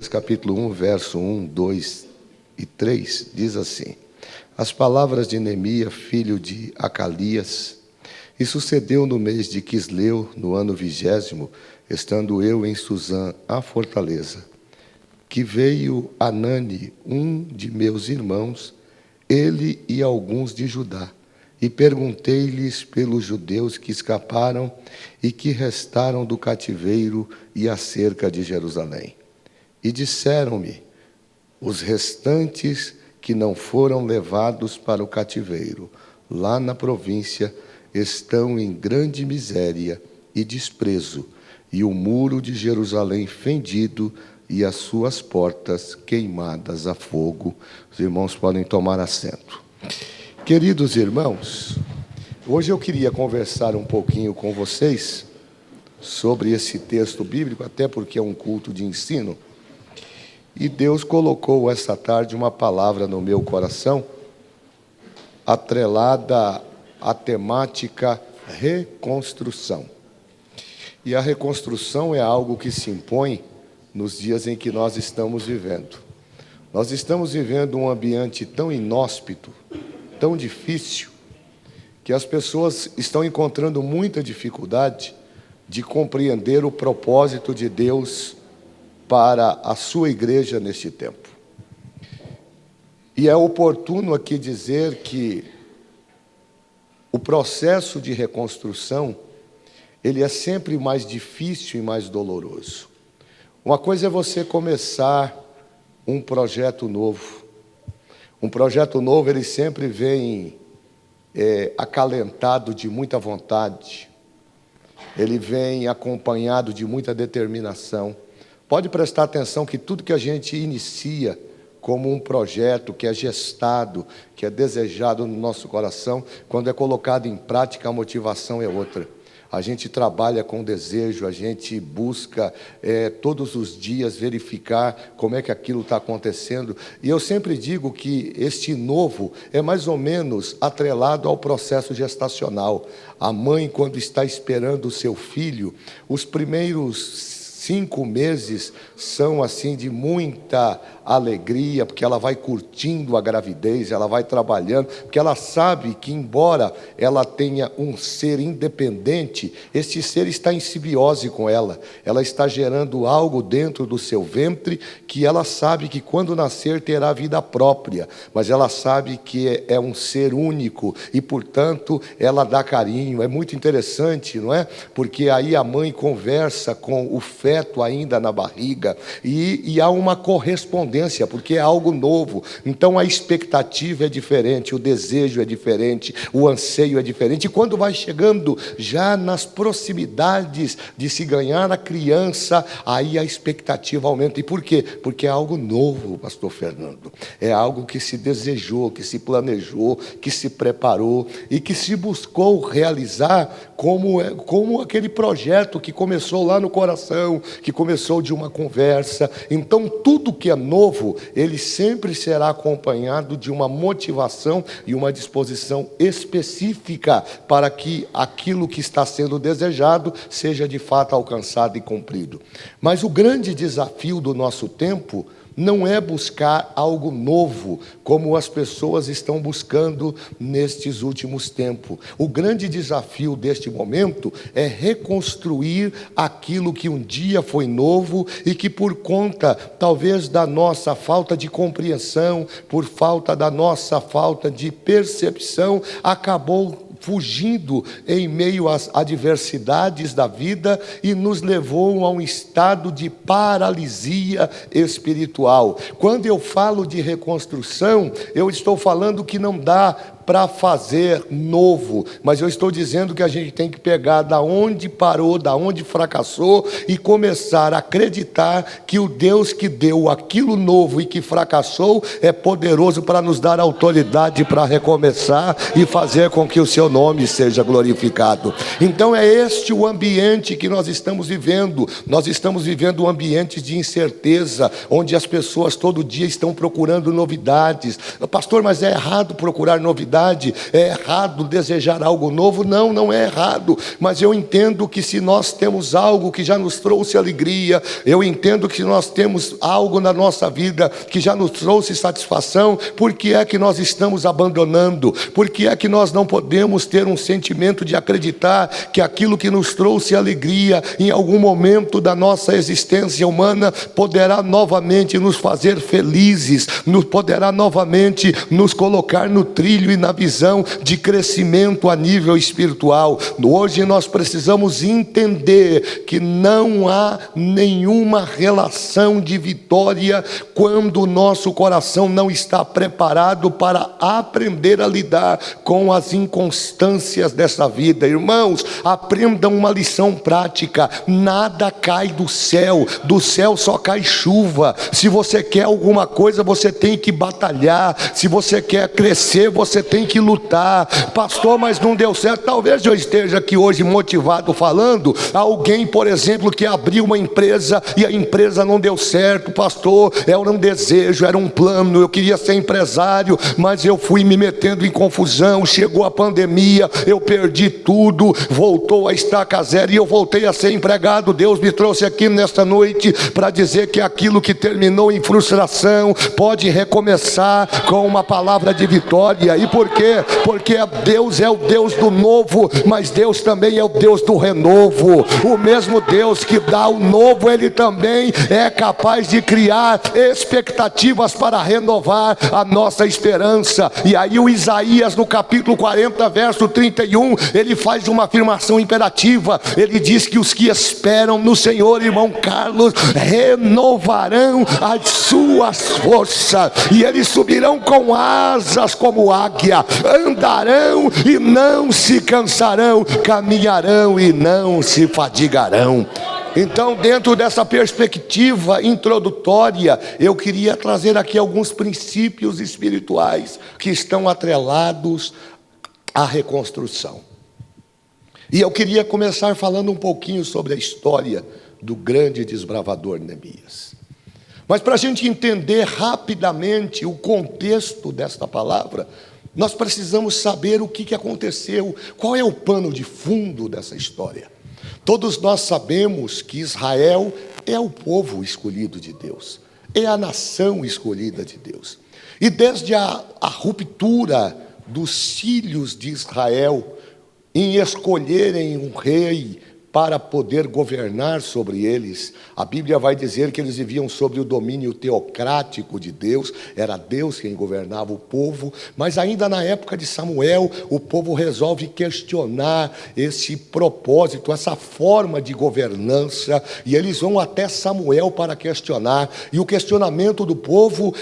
capítulo 1, verso 1, 2 e 3, diz assim: As palavras de Neemias, filho de Acalias. E sucedeu no mês de Quisleu, no ano 20º, estando eu em Susã, a fortaleza, que veio Anani, um de meus irmãos, ele e alguns de Judá, e perguntei-lhes pelos judeus que escaparam e que restaram do cativeiro e acerca de Jerusalém. E disseram-me: os restantes que não foram levados para o cativeiro, lá na província, estão em grande miséria e desprezo, e o muro de Jerusalém fendido e as suas portas queimadas a fogo. Os irmãos podem tomar assento. Queridos irmãos, hoje eu queria conversar um pouquinho com vocês sobre esse texto bíblico, até porque é um culto de ensino. E Deus colocou essa tarde uma palavra no meu coração, atrelada à temática reconstrução. E a reconstrução é algo que se impõe nos dias em que nós estamos vivendo. Nós estamos vivendo um ambiente tão inóspito, tão difícil, que as pessoas estão encontrando muita dificuldade de compreender o propósito de Deus para a sua igreja neste tempo. E é oportuno aqui dizer que o processo de reconstrução, ele é sempre mais difícil e mais doloroso. Uma coisa é você começar um projeto novo. Um projeto novo, ele sempre vem acalentado de muita vontade. Ele vem acompanhado de muita determinação. Pode prestar atenção que tudo que a gente inicia como um projeto que é gestado, que é desejado no nosso coração, quando é colocado em prática, a motivação é outra. A gente trabalha com desejo, a gente busca todos os dias verificar como é que aquilo está acontecendo. E eu sempre digo que este novo é mais ou menos atrelado ao processo gestacional. A mãe, quando está esperando o seu filho, os primeiros 5 meses são assim de muita alegria, porque ela vai curtindo a gravidez, ela vai trabalhando, porque ela sabe que embora ela tenha um ser independente, este ser está em simbiose com ela está gerando algo dentro do seu ventre, que ela sabe que quando nascer terá vida própria, mas ela sabe que é um ser único, e portanto ela dá carinho. É muito interessante, não é? Porque aí a mãe conversa com o feto ainda na barriga, e há uma correspondência, porque é algo novo. Então a expectativa é diferente, o desejo é diferente, o anseio é diferente. E quando vai chegando já nas proximidades de se ganhar a criança, aí a expectativa aumenta. E por quê? Porque é algo novo, pastor Fernando. É algo que se desejou, que se planejou, que se preparou e que se buscou realizar como aquele projeto que começou lá no coração, que começou de uma conversa. Então tudo que é novo, ele sempre será acompanhado de uma motivação e uma disposição específica para que aquilo que está sendo desejado seja de fato alcançado e cumprido. Mas o grande desafio do nosso tempo não é buscar algo novo, como as pessoas estão buscando nestes últimos tempos. O grande desafio deste momento é reconstruir aquilo que um dia foi novo e que, por conta, talvez, da nossa falta de compreensão, por falta da nossa falta de percepção, acabou fugindo em meio às adversidades da vida e nos levou a um estado de paralisia espiritual. Quando eu falo de reconstrução, eu estou falando que não dá para fazer novo, mas eu estou dizendo que a gente tem que pegar da onde parou, da onde fracassou e começar a acreditar que o Deus que deu aquilo novo e que fracassou é poderoso para nos dar autoridade para recomeçar e fazer com que o seu nome seja glorificado. Então é este o ambiente que nós estamos vivendo. Nós estamos vivendo um ambiente de incerteza, onde as pessoas todo dia estão procurando novidades. Pastor, mas é errado procurar novidades? novidade. É errado desejar algo novo? Não, não é errado. Mas eu entendo que se nós temos algo que já nos trouxe alegria, eu entendo que se nós temos algo na nossa vida que já nos trouxe satisfação, por que é que nós estamos abandonando? Por que é que nós não podemos ter um sentimento de acreditar que aquilo que nos trouxe alegria em algum momento da nossa existência humana poderá novamente nos fazer felizes, poderá novamente nos colocar no trilho e na visão de crescimento a nível espiritual? Hoje nós precisamos entender que não há nenhuma relação de vitória quando o nosso coração não está preparado para aprender a lidar com as inconstâncias dessa vida. Irmãos, aprendam uma lição prática: nada cai do céu só cai chuva. Se você quer alguma coisa, você tem que batalhar. Se você quer crescer, você tem que lutar. Pastor, mas não deu certo. Talvez eu esteja aqui hoje motivado falando a alguém, por exemplo, que abriu uma empresa e a empresa não deu certo. Pastor, era um desejo, era um plano, eu queria ser empresário, mas eu fui me metendo em confusão, chegou a pandemia, eu perdi tudo, voltou a estaca zero e eu voltei a ser empregado. Deus me trouxe aqui nesta noite para dizer que aquilo que terminou em frustração pode recomeçar com uma palavra de vitória. E por quê? Porque Deus é o Deus do novo, mas Deus também é o Deus do renovo. O mesmo Deus que dá o novo, Ele também é capaz de criar expectativas para renovar a nossa esperança. E aí o Isaías, no capítulo 40, verso 31, ele faz uma afirmação imperativa. Ele diz que os que esperam no Senhor, irmão Carlos, renovarão as suas forças, e eles subirão com asas como águia, andarão e não se cansarão, caminharão e não se fadigarão. Então, dentro dessa perspectiva introdutória, eu queria trazer aqui alguns princípios espirituais que estão atrelados à reconstrução. E eu queria começar falando um pouquinho sobre a história do grande desbravador Neemias. Mas para a gente entender rapidamente o contexto desta palavra, nós precisamos saber o que aconteceu, qual é o pano de fundo dessa história. Todos nós sabemos que Israel é o povo escolhido de Deus, é a nação escolhida de Deus. E desde a ruptura dos filhos de Israel em escolherem um rei para poder governar sobre eles, a Bíblia vai dizer que eles viviam sob o domínio teocrático de Deus, era Deus quem governava o povo. Mas ainda na época de Samuel, o povo resolve questionar esse propósito, essa forma de governança, e eles vão até Samuel para questionar, e o questionamento do povo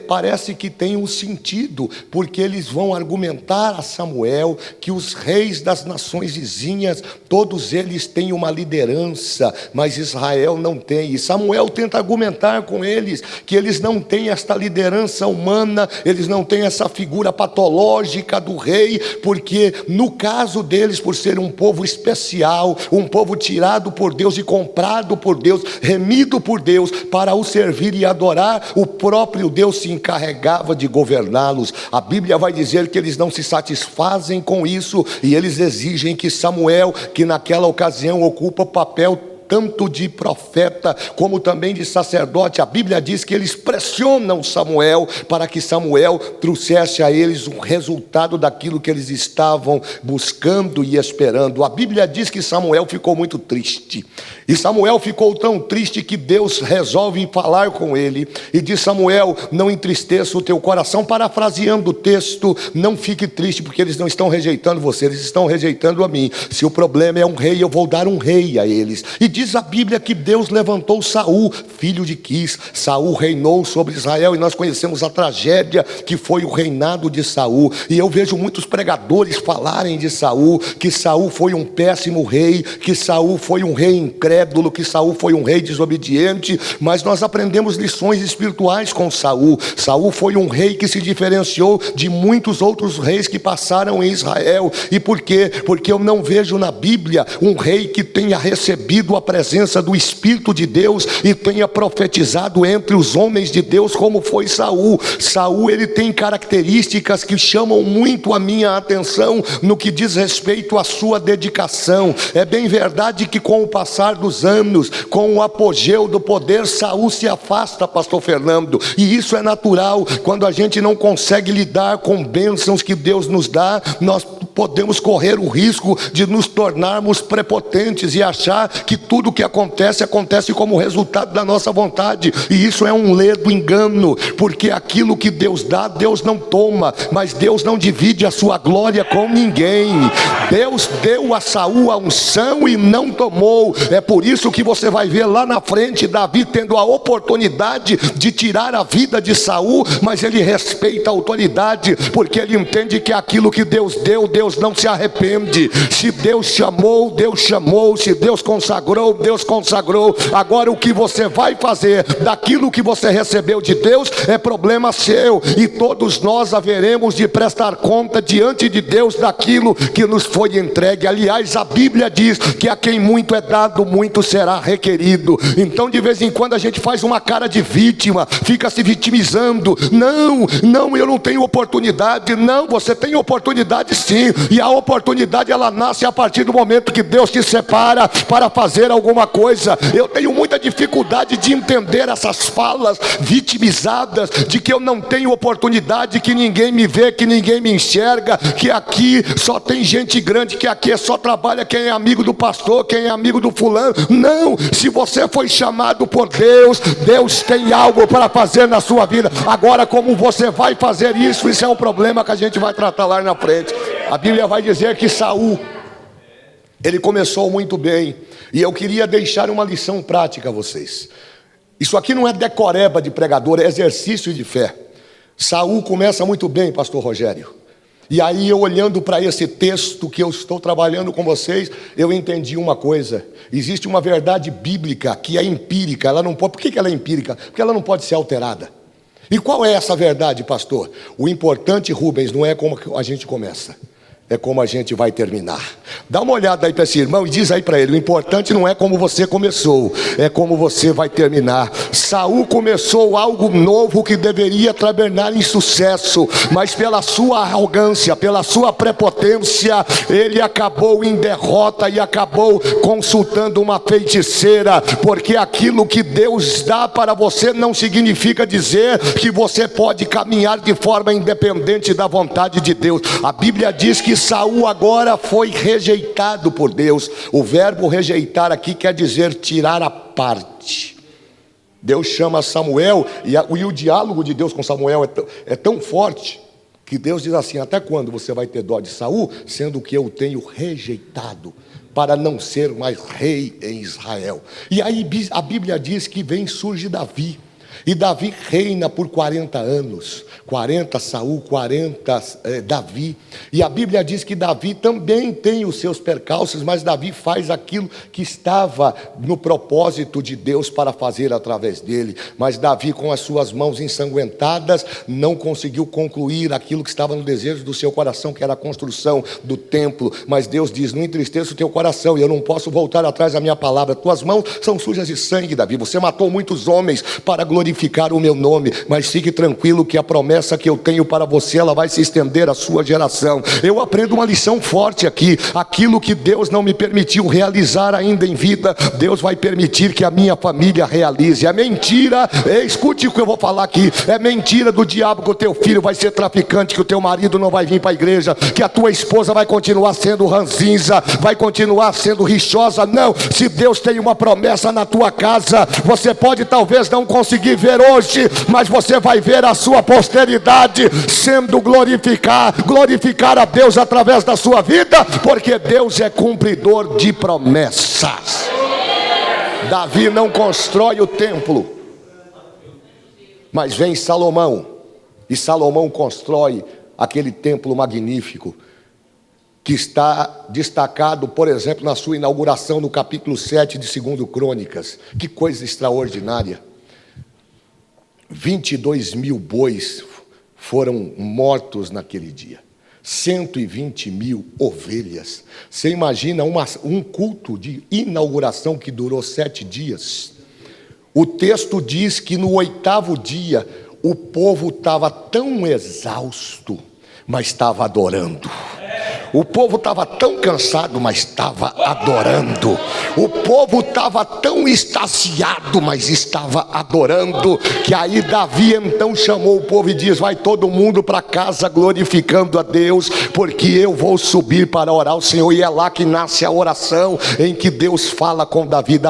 parece que tem um sentido, porque eles vão argumentar a Samuel que os reis das nações vizinhas, todos eles têm uma liderança, mas Israel não tem. E Samuel tenta argumentar com eles que eles não têm esta liderança humana, eles não têm essa figura patológica do rei, porque no caso deles, por ser um povo especial, um povo tirado por Deus e comprado por Deus, remido por Deus para o servir e adorar, o próprio Deus se encarregava de governá-los. A Bíblia vai dizer que eles não se satisfazem com isso, e eles exigem que Samuel, que naquela ocasião ocupa o papel tanto de profeta como também de sacerdote, a Bíblia diz que eles pressionam Samuel para que Samuel trouxesse a eles o resultado daquilo que eles estavam buscando e esperando. A Bíblia diz que Samuel ficou muito triste, e Samuel ficou tão triste que Deus resolve falar com ele e diz: Samuel, não entristeça o teu coração. Parafraseando o texto, não fique triste, porque eles não estão rejeitando você, eles estão rejeitando a mim. Se o problema é um rei, eu vou dar um rei a eles. E diz a Bíblia que Deus levantou Saul, filho de Quis. Saul reinou sobre Israel, e nós conhecemos a tragédia que foi o reinado de Saul. E eu vejo muitos pregadores falarem de Saul, que Saul foi um péssimo rei, que Saul foi um rei incrédulo, que Saul foi um rei desobediente. Mas nós aprendemos lições espirituais com Saul. Saul foi um rei que se diferenciou de muitos outros reis que passaram em Israel. E por quê? Porque eu não vejo na Bíblia um rei que tenha recebido a presença do Espírito de Deus e tenha profetizado entre os homens de Deus, como foi Saul. Saul, ele tem características que chamam muito a minha atenção no que diz respeito à sua dedicação. É bem verdade que com o passar dos anos, com o apogeu do poder, Saul se afasta, pastor Fernando, e isso é natural. Quando a gente não consegue lidar com bênçãos que Deus nos dá, nós podemos correr o risco de nos tornarmos prepotentes e achar que tudo que acontece como resultado da nossa vontade, e isso é um ledo engano, porque aquilo que Deus dá, Deus não toma, mas Deus não divide a sua glória com ninguém. Deus deu a Saul a unção e não tomou. É por isso que você vai ver lá na frente Davi tendo a oportunidade de tirar a vida de Saul, mas ele respeita a autoridade, porque ele entende que aquilo que Deus deu, Deus não se arrepende. Se Deus chamou, Deus chamou. Se Deus consagrou, Deus consagrou. Agora o que você vai fazer daquilo que você recebeu de Deus é problema seu, e todos nós haveremos de prestar conta diante de Deus daquilo que nos foi entregue. Aliás, a Bíblia diz que a quem muito é dado, muito será requerido. Então de vez em quando a gente faz uma cara de vítima, fica se vitimizando. Não, eu não tenho oportunidade. Não, você tem oportunidade sim, e a oportunidade ela nasce a partir do momento que Deus te separa para fazer alguma coisa. Eu tenho muita dificuldade de entender essas falas vitimizadas de que eu não tenho oportunidade, que ninguém me vê, que ninguém me enxerga, que aqui só tem gente grande, que aqui só trabalha quem é amigo do pastor, quem é amigo do fulano. Não, se você foi chamado por Deus, Deus tem algo para fazer na sua vida. Agora, como você vai fazer isso, isso é um problema que a gente vai tratar lá na frente. A Bíblia vai dizer que Saul, ele começou muito bem, e eu queria deixar uma lição prática a vocês. Isso aqui não é decoreba de pregador, é exercício de fé. Saul começa muito bem, pastor Rogério. E aí eu olhando para esse texto que eu estou trabalhando com vocês, eu entendi uma coisa. Existe uma verdade bíblica que é empírica, ela não pode. Por que ela é empírica? Porque ela não pode ser alterada. E qual é essa verdade, pastor? O importante, Rubens, não é como a gente começa, é como a gente vai terminar. Dá uma olhada aí para esse irmão e diz aí para ele: o importante não é como você começou, é como você vai terminar. Saul começou algo novo que deveria terminar em sucesso, mas pela sua arrogância, pela sua prepotência, ele acabou em derrota e acabou consultando uma feiticeira, porque aquilo que Deus dá para você não significa dizer que você pode caminhar de forma independente da vontade de Deus. A Bíblia diz que Saul agora foi rejeitado por Deus. O verbo rejeitar aqui quer dizer tirar a parte. Deus chama Samuel, e o diálogo de Deus com Samuel é tão forte, que Deus diz assim: até quando você vai ter dó de Saul, sendo que eu tenho rejeitado, para não ser mais rei em Israel? E aí a Bíblia diz que surge Davi. E Davi reina por 40 anos, 40 Saul, 40 Davi. E a Bíblia diz que Davi também tem os seus percalços, mas Davi faz aquilo que estava no propósito de Deus para fazer através dele. Mas Davi, com as suas mãos ensanguentadas, não conseguiu concluir aquilo que estava no desejo do seu coração, que era a construção do templo. Mas Deus diz: não entristeça o teu coração, e eu não posso voltar atrás da minha palavra. Tuas mãos são sujas de sangue, Davi. Você matou muitos homens para glorificar o meu nome, mas fique tranquilo que a promessa que eu tenho para você, ela vai se estender à sua geração. Eu aprendo uma lição forte aqui: aquilo que Deus não me permitiu realizar ainda em vida, Deus vai permitir que a minha família realize. É mentira, escute o que eu vou falar aqui, é mentira do diabo que o teu filho vai ser traficante, que o teu marido não vai vir para a igreja, que a tua esposa vai continuar sendo ranzinza, vai continuar sendo rixosa. Não, se Deus tem uma promessa na tua casa, você pode talvez não conseguir ver hoje, mas você vai ver a sua posteridade sendo glorificar a Deus através da sua vida, porque Deus é cumpridor de promessas. Davi não constrói o templo, mas vem Salomão, e Salomão constrói aquele templo magnífico, que está destacado, por exemplo, na sua inauguração no capítulo 7 de 2 Crônicas. Que coisa extraordinária! 22 mil bois foram mortos naquele dia. 120.000 ovelhas. Você imagina um culto de inauguração que durou 7 dias? O texto diz que no 8º dia, o povo estava tão exausto, mas estava adorando. O povo estava tão cansado, mas estava adorando. O povo estava tão extasiado, mas estava adorando, que aí Davi então chamou o povo e diz: vai todo mundo para casa glorificando a Deus, porque eu vou subir para orar ao Senhor. E é lá que nasce a oração em que Deus fala com Davi,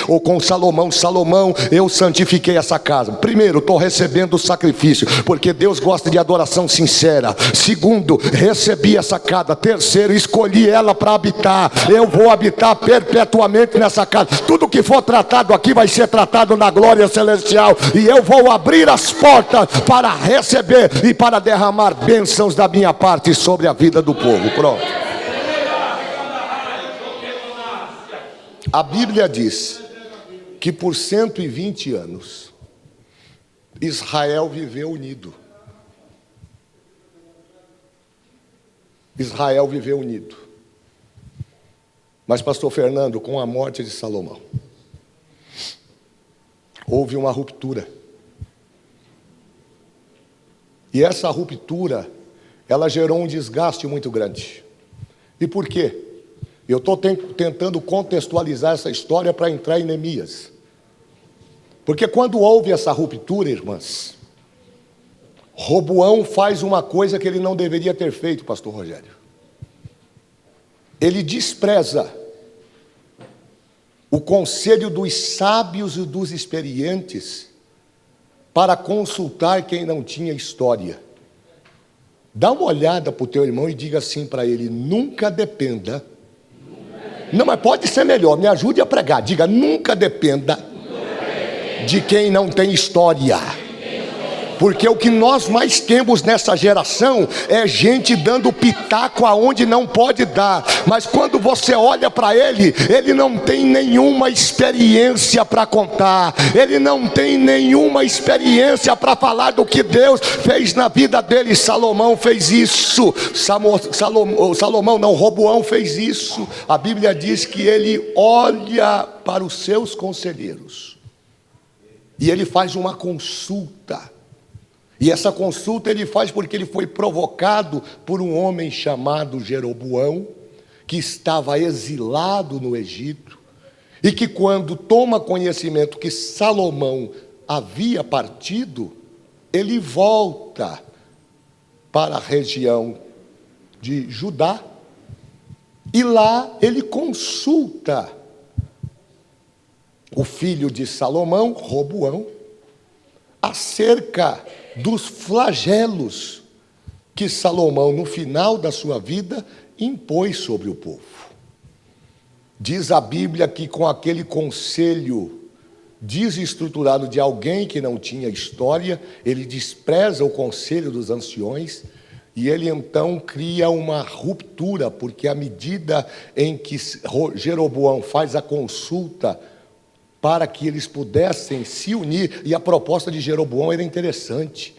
ou com Salomão: Salomão, eu santifiquei essa casa. Primeiro, estou recebendo o sacrifício, porque Deus gosta de adoração sincera. Segundo, recebi essa casa. Terceiro, escolhi ela para habitar. Eu vou habitar perpetuamente nessa casa. Tudo que for tratado aqui vai ser tratado na glória celestial. E eu vou abrir as portas para receber e para derramar bênçãos da minha parte sobre a vida do povo. Pronto. A Bíblia diz que por 120 anos Israel viveu unido. Israel viveu unido. Mas, pastor Fernando, com a morte de Salomão, houve uma ruptura. E essa ruptura, ela gerou um desgaste muito grande. E por quê? Eu estou tentando contextualizar essa história para entrar em Neemias. Porque quando houve essa ruptura, irmãs, Roboão faz uma coisa que ele não deveria ter feito, pastor Rogério. Ele despreza o conselho dos sábios e dos experientes para consultar quem não tinha história. Dá uma olhada para o teu irmão e diga assim para ele: nunca dependa. Não, mas pode ser melhor, me ajude a pregar. Diga: nunca dependa de quem não tem história. Porque o que nós mais temos nessa geração é gente dando pitaco aonde não pode dar. Mas quando você olha para ele, ele não tem nenhuma experiência para contar. Ele não tem nenhuma experiência para falar do que Deus fez na vida dele. Salomão fez isso. Roboão fez isso. A Bíblia diz que ele olha para os seus conselheiros e ele faz uma consulta. E essa consulta ele faz porque ele foi provocado por um homem chamado Jeroboão, que estava exilado no Egito, e que quando toma conhecimento que Salomão havia partido, ele volta para a região de Judá, e lá ele consulta o filho de Salomão, Roboão, acerca dos flagelos que Salomão, no final da sua vida, impôs sobre o povo. Diz a Bíblia que com aquele conselho desestruturado de alguém que não tinha história, ele despreza o conselho dos anciões, e ele então cria uma ruptura, porque à medida em que Jeroboão faz a consulta para que eles pudessem se unir, e a proposta de Jeroboão era interessante.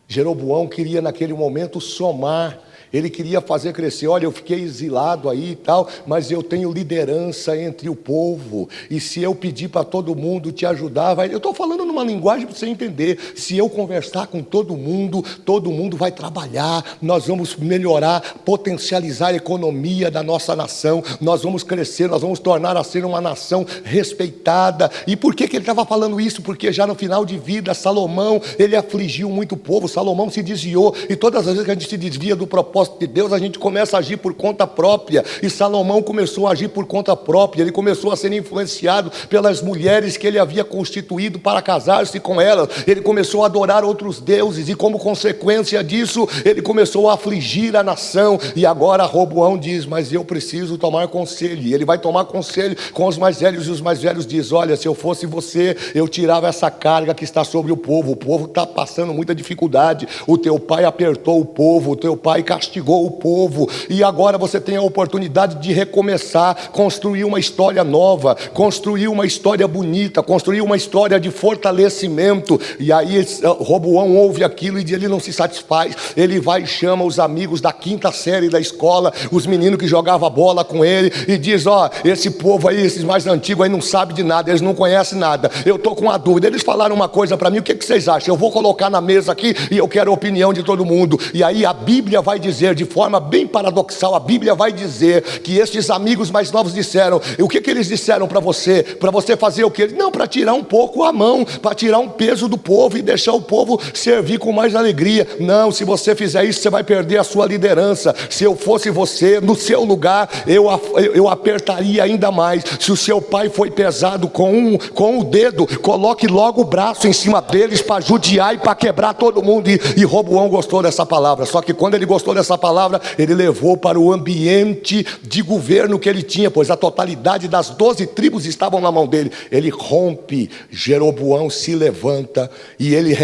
Jeroboão queria naquele momento somar, ele queria fazer crescer. Olha, eu fiquei exilado aí e tal, mas eu tenho liderança entre o povo, e se eu pedir para todo mundo te ajudar, eu estou falando numa linguagem para você entender. Se eu conversar com todo mundo vai trabalhar, nós vamos melhorar, potencializar a economia da nossa nação, nós vamos crescer, nós vamos tornar a ser uma nação respeitada. E por que ele estava falando isso? Porque já no final de vida, Salomão, ele afligiu muito o povo. Salomão se desviou, e todas as vezes que a gente se desvia do propósito de Deus, a gente começa a agir por conta própria. E Salomão começou a agir por conta própria. Ele começou a ser influenciado pelas mulheres que ele havia constituído para casar-se com elas. Ele começou a adorar outros deuses, e como consequência disso, ele começou a afligir a nação. E agora Roboão diz: mas eu preciso tomar conselho. E ele vai tomar conselho com os mais velhos, e os mais velhos dizem: olha, se eu fosse você, eu tirava essa carga que está sobre o povo está passando muita dificuldade, o teu pai apertou o povo, o teu pai castigou castigou o povo, e agora você tem a oportunidade de recomeçar, construir uma história nova, construir uma história bonita, construir uma história de fortalecimento. E aí Roboão ouve aquilo e ele não se satisfaz, ele vai e chama os amigos da quinta série da escola, os meninos que jogavam bola com ele, e diz: ó, esse povo aí, esses mais antigos aí não sabe de nada, eles não conhecem nada, eu estou com uma dúvida, eles falaram uma coisa para mim, o que vocês acham? Eu vou colocar na mesa aqui e eu quero a opinião de todo mundo. E aí a Bíblia vai dizer, de forma bem paradoxal, a Bíblia vai dizer que esses amigos mais novos disseram, o que eles disseram para você? Para você fazer o quê? Não, para tirar um pouco a mão, para tirar um peso do povo e deixar o povo servir com mais alegria. Não, se você fizer isso, você vai perder a sua liderança. Se eu fosse você, no seu lugar, eu apertaria ainda mais. Se o seu pai foi pesado com o dedo, coloque logo o braço em cima deles para judiar e para quebrar todo mundo. E Roboão gostou dessa palavra. Só que quando ele gostou dessa palavra, ele levou para o ambiente de governo que ele tinha, pois a totalidade das 12 tribos estavam na mão dele. Ele rompe, Jeroboão se levanta e ele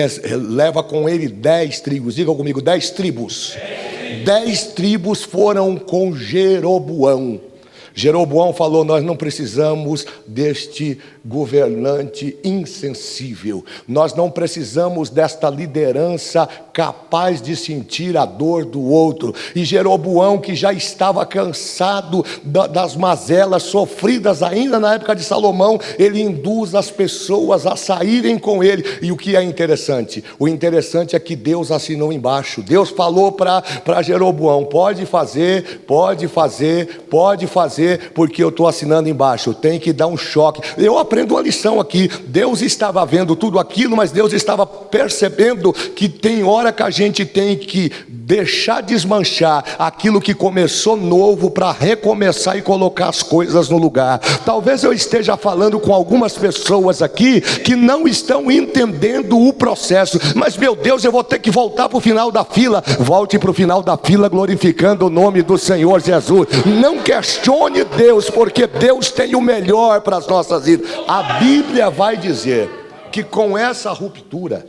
leva com ele 10 tribos. Diga comigo, 10 tribos. 10 tribos foram com Jeroboão. Jeroboão falou: nós não precisamos deste governante insensível, nós não precisamos desta liderança capaz de sentir a dor do outro. E Jeroboão, que já estava cansado das mazelas sofridas ainda na época de Salomão, ele induz as pessoas a saírem com ele. E o que é interessante? O interessante é que Deus assinou embaixo. Deus falou para Jeroboão: pode fazer, porque eu estou assinando embaixo. Tem que dar um choque. Eu aprendo uma lição aqui. Deus estava vendo tudo aquilo, mas Deus estava percebendo que tem hora que a gente tem que deixar desmanchar aquilo que começou novo para recomeçar e colocar as coisas no lugar. Talvez eu esteja falando com algumas pessoas aqui que não estão entendendo o processo, mas meu Deus, eu vou ter que voltar para o final da fila. Volte para o final da fila glorificando o nome do Senhor Jesus. Não questione Deus, porque Deus tem o melhor para as nossas vidas. A Bíblia vai dizer que com essa ruptura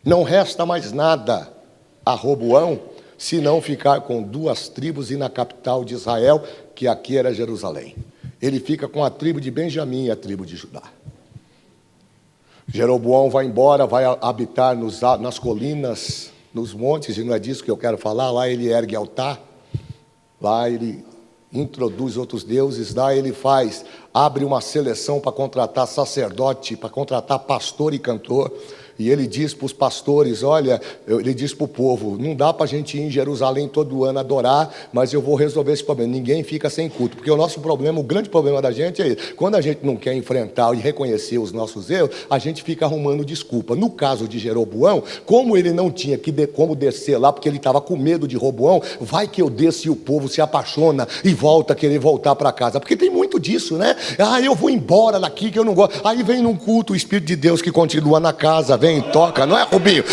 não resta mais nada a Roboão, senão ficar com 2 tribos e na capital de Israel, que aqui era Jerusalém. Ele fica com a tribo de Benjamim e a tribo de Judá. Jeroboão vai embora, vai habitar nas colinas, nos montes, e não é disso que eu quero falar. Lá ele ergue altar, lá ele introduz outros deuses, lá ele abre uma seleção para contratar sacerdote, para contratar pastor e cantor. E ele diz para os pastores: olha, ele diz para o povo: não dá para a gente ir em Jerusalém todo ano adorar, mas eu vou resolver esse problema. Ninguém fica sem culto, porque o nosso problema, o grande problema da gente é esse. Quando a gente não quer enfrentar e reconhecer os nossos erros, a gente fica arrumando desculpa. No caso de Jeroboão, como ele não tinha como descer lá, porque ele estava com medo de Roboão, vai que eu desço e o povo se apaixona e volta a querer voltar para casa, porque tem muito disso, né? Eu vou embora daqui que eu não gosto. Aí vem num culto o Espírito de Deus que continua na casa, vem, toca, não é, Rubinho?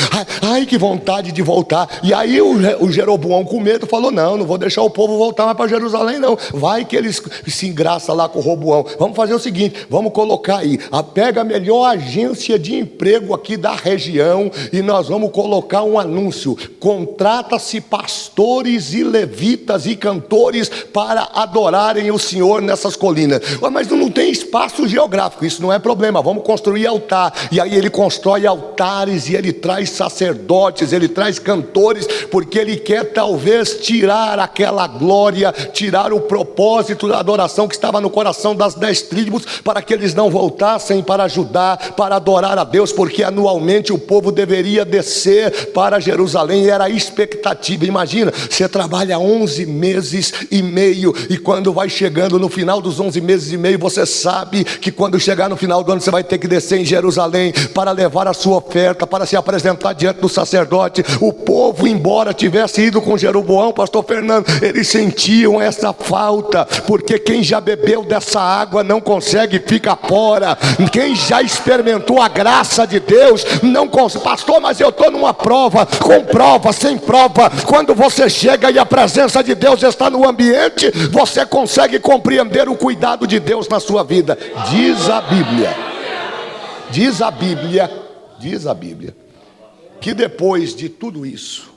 Ai, que vontade de voltar. E aí o Jeroboão, com medo, falou: não vou deixar o povo voltar mais para Jerusalém, não. Vai que eles se engraçam lá com o Roboão. Vamos fazer o seguinte, vamos colocar aí, pega a melhor agência de emprego aqui da região e nós vamos colocar um anúncio: contrata-se pastores e levitas e cantores para adorarem o Senhor nessas colinas. Mas não tem espaço geográfico, isso não é problema, vamos construir altar. E aí ele constrói altares e ele traz sacerdotes, ele traz cantores, porque ele quer talvez tirar aquela glória, tirar o propósito da adoração que estava no coração das 10 tribos, para que eles não voltassem para ajudar, para adorar a Deus, porque anualmente o povo deveria descer para Jerusalém, era a expectativa. Imagina, você trabalha 11 meses e meio, e quando vai chegando no final dos 11 meses e meio, você sabe que quando chegar no final do ano, você vai ter que descer em Jerusalém para levar a sua oferta, para se apresentar diante do sacerdote. O povo, embora tivesse ido com Jeroboão, pastor Fernando, eles sentiam essa falta, porque quem já bebeu dessa água não consegue ficar fora. Quem já experimentou a graça de Deus não consegue. Pastor, mas eu estou numa prova, com prova, sem prova. Quando você chega e a presença de Deus está no ambiente, você consegue compreender o cuidado de Deus na sua vida. Diz a Bíblia que depois de tudo isso,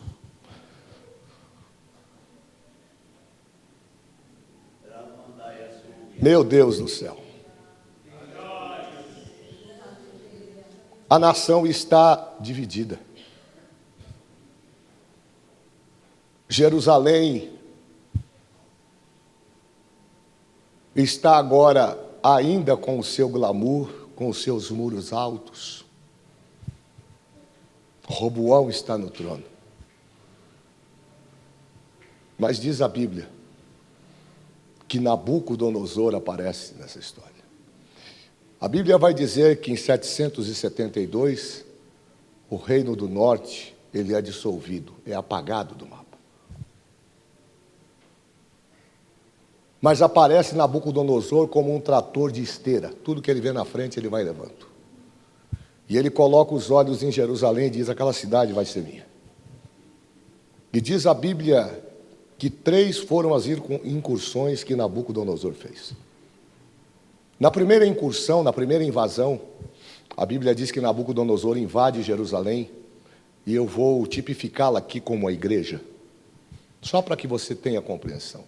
Meu Deus do céu. A nação está dividida. Jerusalém está agora ainda com o seu glamour, com os seus muros altos. Roboão está no trono. Mas diz a Bíblia que Nabucodonosor aparece nessa história. A Bíblia vai dizer que em 772, o reino do norte, ele é dissolvido, é apagado do mapa. Mas aparece Nabucodonosor como um trator de esteira. Tudo que ele vê na frente, ele vai levando. E ele coloca os olhos em Jerusalém e diz: aquela cidade vai ser minha. E diz a Bíblia que 3 foram as incursões que Nabucodonosor fez. Na primeira incursão, na primeira invasão, a Bíblia diz que Nabucodonosor invade Jerusalém, e eu vou tipificá-la aqui como a igreja, só para que você tenha compreensão.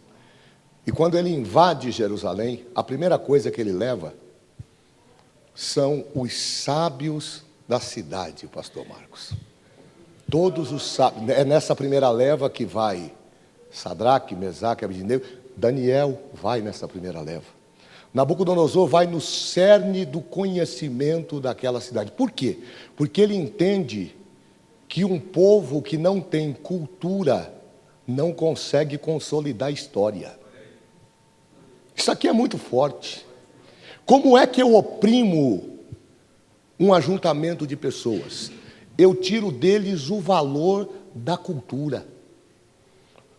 E quando ele invade Jerusalém, a primeira coisa que ele leva são os sábios da cidade, pastor Marcos. Todos os sábios, é nessa primeira leva que vai Sadraque, Mesaque, Abednego, Daniel vai nessa primeira leva. Nabucodonosor vai no cerne do conhecimento daquela cidade. Por quê? Porque ele entende que um povo que não tem cultura não consegue consolidar a história. Isso aqui é muito forte. Como é que eu oprimo um ajuntamento de pessoas? Eu tiro deles o valor da cultura.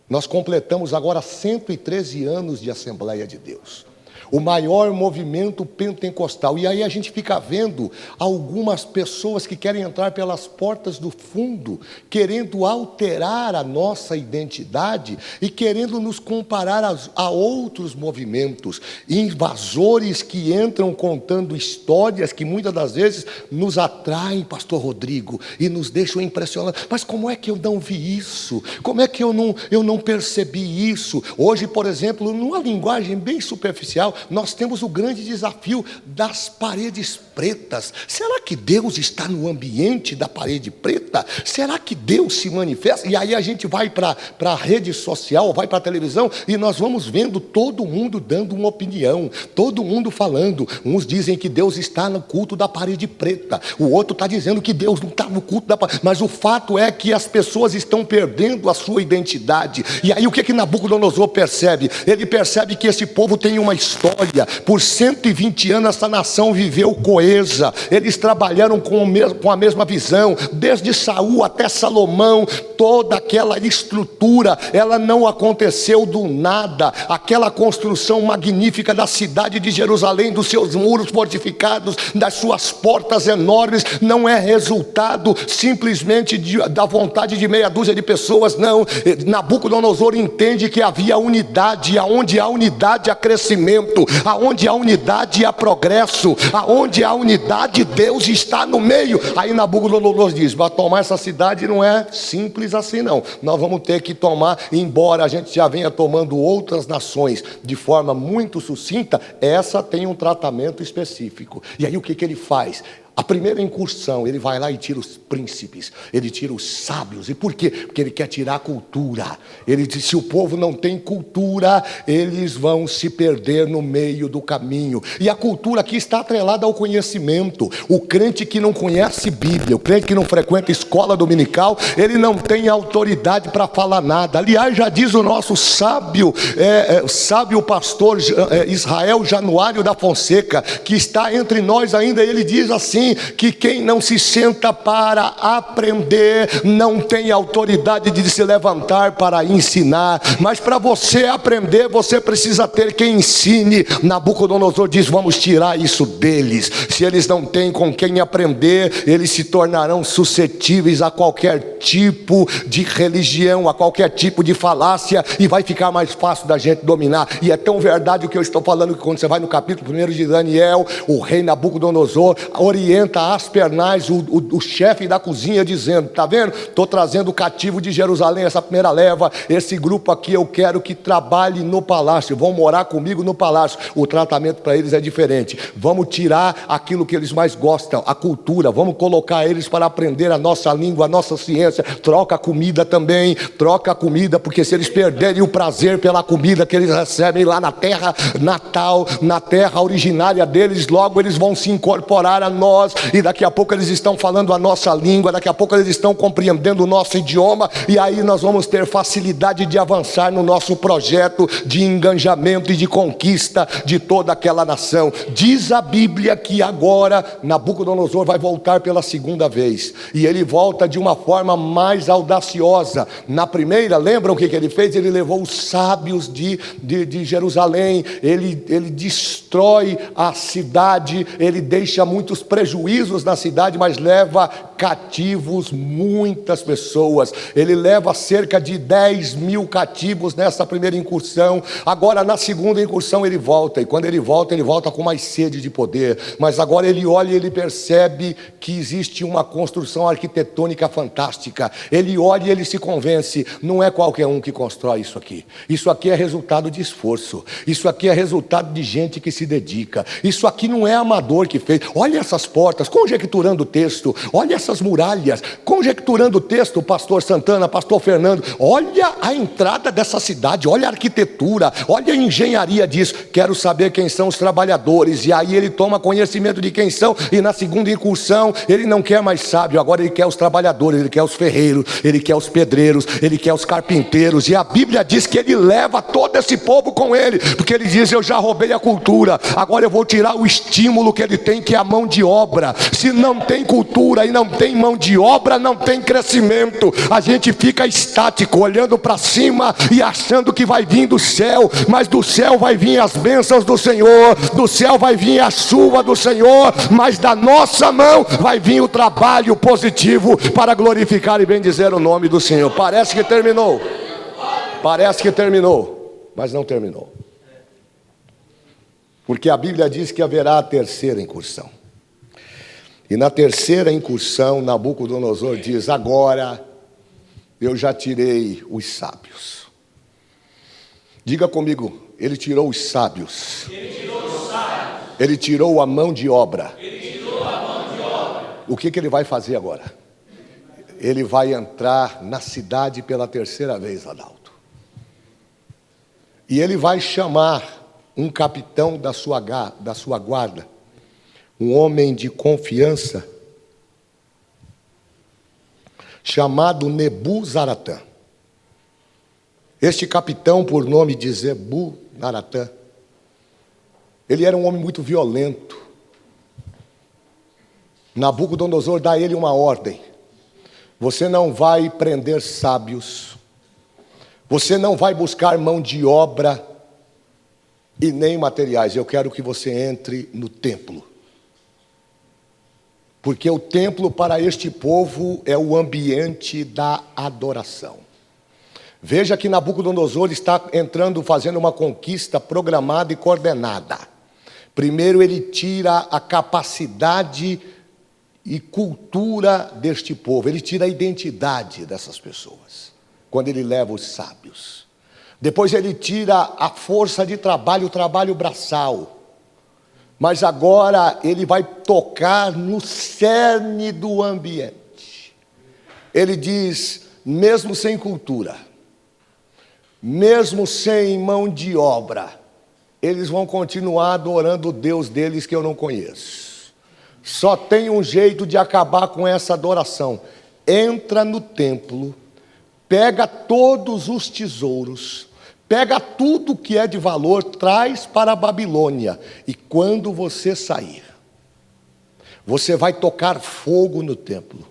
Nós completamos agora 113 anos de Assembleia de Deus. O maior movimento pentecostal. E aí a gente fica vendo algumas pessoas que querem entrar pelas portas do fundo, querendo alterar a nossa identidade e querendo nos comparar a outros movimentos. Invasores que entram contando histórias que muitas das vezes nos atraem, pastor Rodrigo, e nos deixam impressionados. Mas como é que eu não vi isso? Como é que eu não percebi isso? Hoje, por exemplo, numa linguagem bem superficial, nós temos o grande desafio das paredes pretas. Será que Deus está no ambiente da parede preta? Será que Deus se manifesta? E aí a gente vai para a rede social, vai para a televisão, e nós vamos vendo todo mundo dando uma opinião, todo mundo falando. Uns dizem que Deus está no culto da parede preta, o outro está dizendo que Deus não está no culto da parede. Mas o fato é que as pessoas estão perdendo a sua identidade. E aí o que Nabucodonosor percebe? Ele percebe que esse povo tem uma história. Por 120 anos essa nação viveu coesa. Eles trabalharam com a mesma visão. Desde Saul até Salomão, toda aquela estrutura, ela não aconteceu do nada. Aquela construção magnífica da cidade de Jerusalém, dos seus muros fortificados, das suas portas enormes, não é resultado simplesmente da vontade de meia dúzia de pessoas, não. Nabucodonosor entende que havia unidade, e aonde há unidade há crescimento, aonde há unidade há progresso, aonde há unidade Deus está no meio. Aí Nabucodonosor diz: para tomar essa cidade não é simples assim não, nós vamos ter que tomar, embora a gente já venha tomando outras nações de forma muito sucinta, essa tem um tratamento específico. E aí o que ele faz? A primeira incursão, ele vai lá e tira os príncipes, ele tira os sábios. E por quê? Porque ele quer tirar a cultura. Ele diz: se o povo não tem cultura, eles vão se perder no meio do caminho. E a cultura aqui está atrelada ao conhecimento. O crente que não conhece Bíblia, o crente que não frequenta escola dominical, ele não tem autoridade para falar nada. Aliás, já diz o nosso sábio pastor Israel Januário da Fonseca, que está entre nós ainda, ele diz assim, que quem não se senta para aprender não tem autoridade de se levantar para ensinar. Mas para você aprender, você precisa ter quem ensine. Nabucodonosor diz: vamos tirar isso deles. Se eles não têm com quem aprender, eles se tornarão suscetíveis a qualquer tipo de religião, a qualquer tipo de falácia, e vai ficar mais fácil da gente dominar. E é tão verdade o que eu estou falando, que quando você vai no capítulo 1 de Daniel, o rei Nabucodonosor orienta orienta Aspernais, o chefe da cozinha, dizendo: está vendo? Estou trazendo o cativo de Jerusalém, essa primeira leva, esse grupo aqui eu quero que trabalhe no palácio, vão morar comigo no palácio. O tratamento para eles é diferente. Vamos tirar aquilo que eles mais gostam, a cultura, vamos colocar eles para aprender a nossa língua, a nossa ciência. Troca a comida também, troca a comida, porque se eles perderem o prazer pela comida que eles recebem lá na terra natal, na terra originária deles, logo eles vão se incorporar a nós, e daqui a pouco eles estão falando a nossa língua, daqui a pouco eles estão compreendendo o nosso idioma, e aí nós vamos ter facilidade de avançar no nosso projeto de engajamento e de conquista de toda aquela nação. Diz a Bíblia que agora Nabucodonosor vai voltar pela segunda vez, e ele volta de uma forma mais audaciosa. Na primeira, lembram o que ele fez? Ele levou os sábios de Jerusalém, ele destrói a cidade, ele deixa muitos prejuízos na cidade, mas leva cativos muitas pessoas. Ele leva cerca de 10.000 cativos nessa primeira incursão. Agora na segunda incursão ele volta, e quando ele volta com mais sede de poder. Mas agora ele olha e ele percebe que existe uma construção arquitetônica fantástica. Ele olha e ele se convence: não é qualquer um que constrói isso aqui. Isso aqui é resultado de esforço. Isso aqui é resultado de gente que se dedica. Isso aqui não é amador que fez. Olha essas portas, conjecturando o texto. Olha essas muralhas, conjecturando o texto, pastor Santana, pastor Fernando. Olha a entrada dessa cidade, olha a arquitetura, olha a engenharia disso. Quero saber quem são os trabalhadores. E aí ele toma conhecimento de quem são, e na segunda incursão ele não quer mais sábio, agora ele quer os trabalhadores, ele quer os ferreiros, ele quer os pedreiros, ele quer os carpinteiros. E a Bíblia diz que ele leva todo esse povo com ele, porque ele diz: eu já roubei a cultura, agora eu vou tirar o estímulo que ele tem, que é a mão de obra. Se não tem cultura e não tem mão de obra, não tem crescimento. A gente fica estático, olhando para cima e achando que vai vir do céu, mas do céu vai vir as bênçãos do Senhor, do céu vai vir a chuva do Senhor, mas da nossa mão vai vir o trabalho positivo para glorificar e bendizer o nome do Senhor. Parece que terminou, mas não terminou, porque a Bíblia diz que haverá a terceira incursão. E na terceira incursão, Nabucodonosor diz: agora eu já tirei os sábios. Diga comigo: ele tirou os sábios. Ele tirou a mão de obra. O que ele vai fazer agora? Ele vai entrar na cidade pela terceira vez, Adalto. E ele vai chamar um capitão da sua guarda, um homem de confiança, chamado Nebuzaratã. Este capitão, por nome de Zebu-Naratã, ele era um homem muito violento. Nabucodonosor dá a ele uma ordem: você não vai prender sábios, você não vai buscar mão de obra e nem materiais. Eu quero que você entre no templo, porque o templo para este povo é o ambiente da adoração. Veja que Nabucodonosor está entrando, fazendo uma conquista programada e coordenada. Primeiro ele tira a capacidade e cultura deste povo, ele tira a identidade dessas pessoas, quando ele leva os sábios. Depois ele tira a força de trabalho, o trabalho braçal. Mas agora ele vai tocar no cerne do ambiente. Ele diz: mesmo sem cultura, mesmo sem mão de obra, eles vão continuar adorando o Deus deles que eu não conheço. Só tem um jeito de acabar com essa adoração: entra no templo, pega todos os tesouros, pega tudo que é de valor, traz para a Babilônia, e quando você sair, você vai tocar fogo no templo,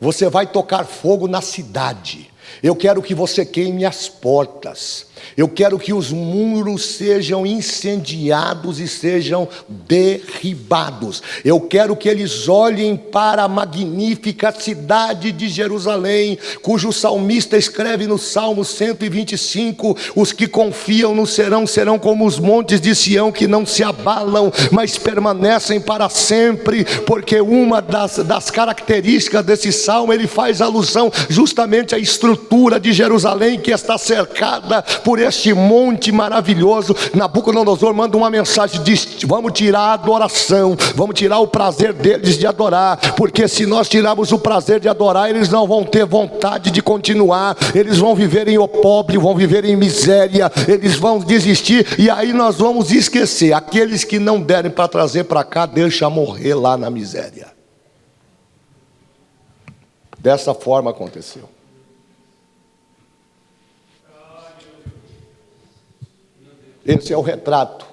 você vai tocar fogo na cidade, Eu quero que você queime as portas. Eu quero que os muros sejam incendiados e sejam derribados. Eu quero que eles olhem para a magnífica cidade de Jerusalém, cujo salmista escreve no Salmo 125: os que confiam no serão como os montes de Sião, que não se abalam, mas permanecem para sempre. Porque uma das características desse salmo, ele faz alusão justamente à estrutura de Jerusalém, que está cercada por este monte maravilhoso. Nabucodonosor manda uma mensagem, diz: vamos tirar a adoração, vamos tirar o prazer deles de adorar, porque se nós tirarmos o prazer de adorar, eles não vão ter vontade de continuar, eles vão viver em opróbrio, vão viver em miséria, eles vão desistir, e aí nós vamos esquecer. Aqueles que não derem para trazer para cá, deixa morrer lá na miséria. Dessa forma aconteceu. Esse é o retrato.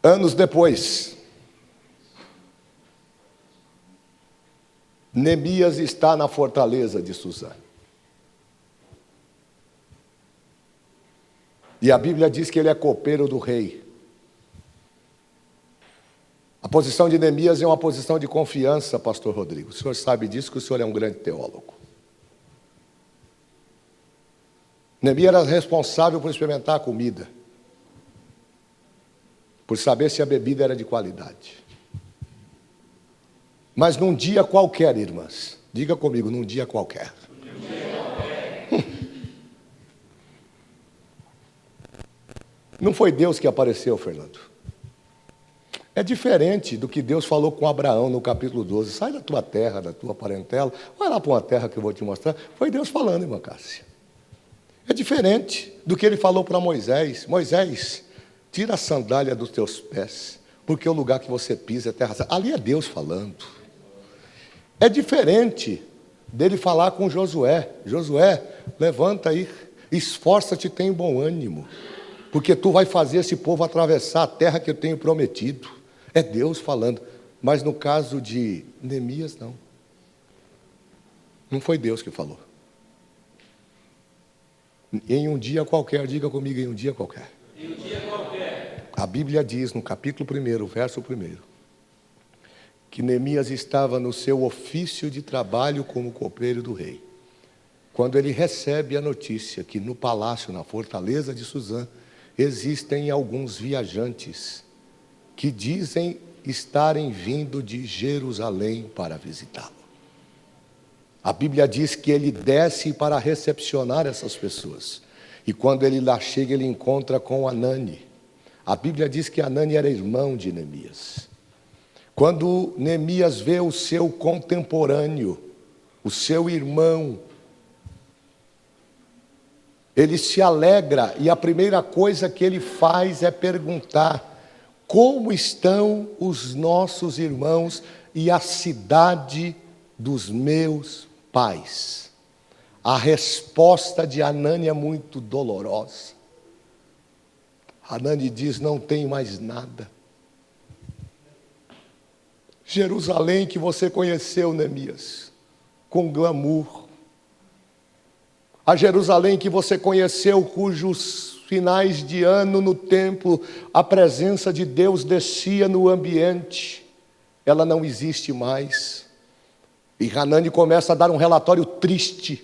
Anos depois, Neemias está na fortaleza de Suzã. E a Bíblia diz que ele é copeiro do rei. A posição de Neemias é uma posição de confiança, pastor Rodrigo. O senhor sabe disso, que o senhor é um grande teólogo. Neemias era responsável por experimentar a comida, por saber se a bebida era de qualidade. Mas num dia qualquer, irmãs, diga comigo, num dia qualquer. Não foi Deus que apareceu, Fernando. É diferente do que Deus falou com Abraão no capítulo 12. Sai da tua terra, da tua parentela, vai lá para uma terra que eu vou te mostrar. Foi Deus falando, irmã Cássia. É diferente do que ele falou para Moisés. Moisés, tira a sandália dos teus pés, porque o lugar que você pisa é terra santa. Ali é Deus falando. É diferente dele falar com Josué. Josué, levanta aí, esforça-te, tem bom ânimo, porque tu vai fazer esse povo atravessar a terra que eu tenho prometido. É Deus falando. Mas no caso de Neemias, não. Não foi Deus que falou. Em um dia qualquer, diga comigo, em um dia qualquer. Em um dia qualquer. A Bíblia diz no capítulo 1, verso 1, que Neemias estava no seu ofício de trabalho como copeiro do rei, quando ele recebe a notícia que no palácio, na fortaleza de Suzã, existem alguns viajantes que dizem estarem vindo de Jerusalém para visitá-lo. A Bíblia diz que ele desce para recepcionar essas pessoas. E quando ele lá chega, ele encontra com Anani. A Bíblia diz que Anani era irmão de Neemias. Quando Neemias vê o seu contemporâneo, o seu irmão, ele se alegra, e a primeira coisa que ele faz é perguntar: como estão os nossos irmãos e a cidade dos meus pais? A resposta de Anani é muito dolorosa. Anani diz: não tem mais nada. Jerusalém que você conheceu, Neemias, com glamour. A Jerusalém que você conheceu, cujos finais de ano no templo a presença de Deus descia no ambiente, ela não existe mais. E Hanani começa a dar um relatório triste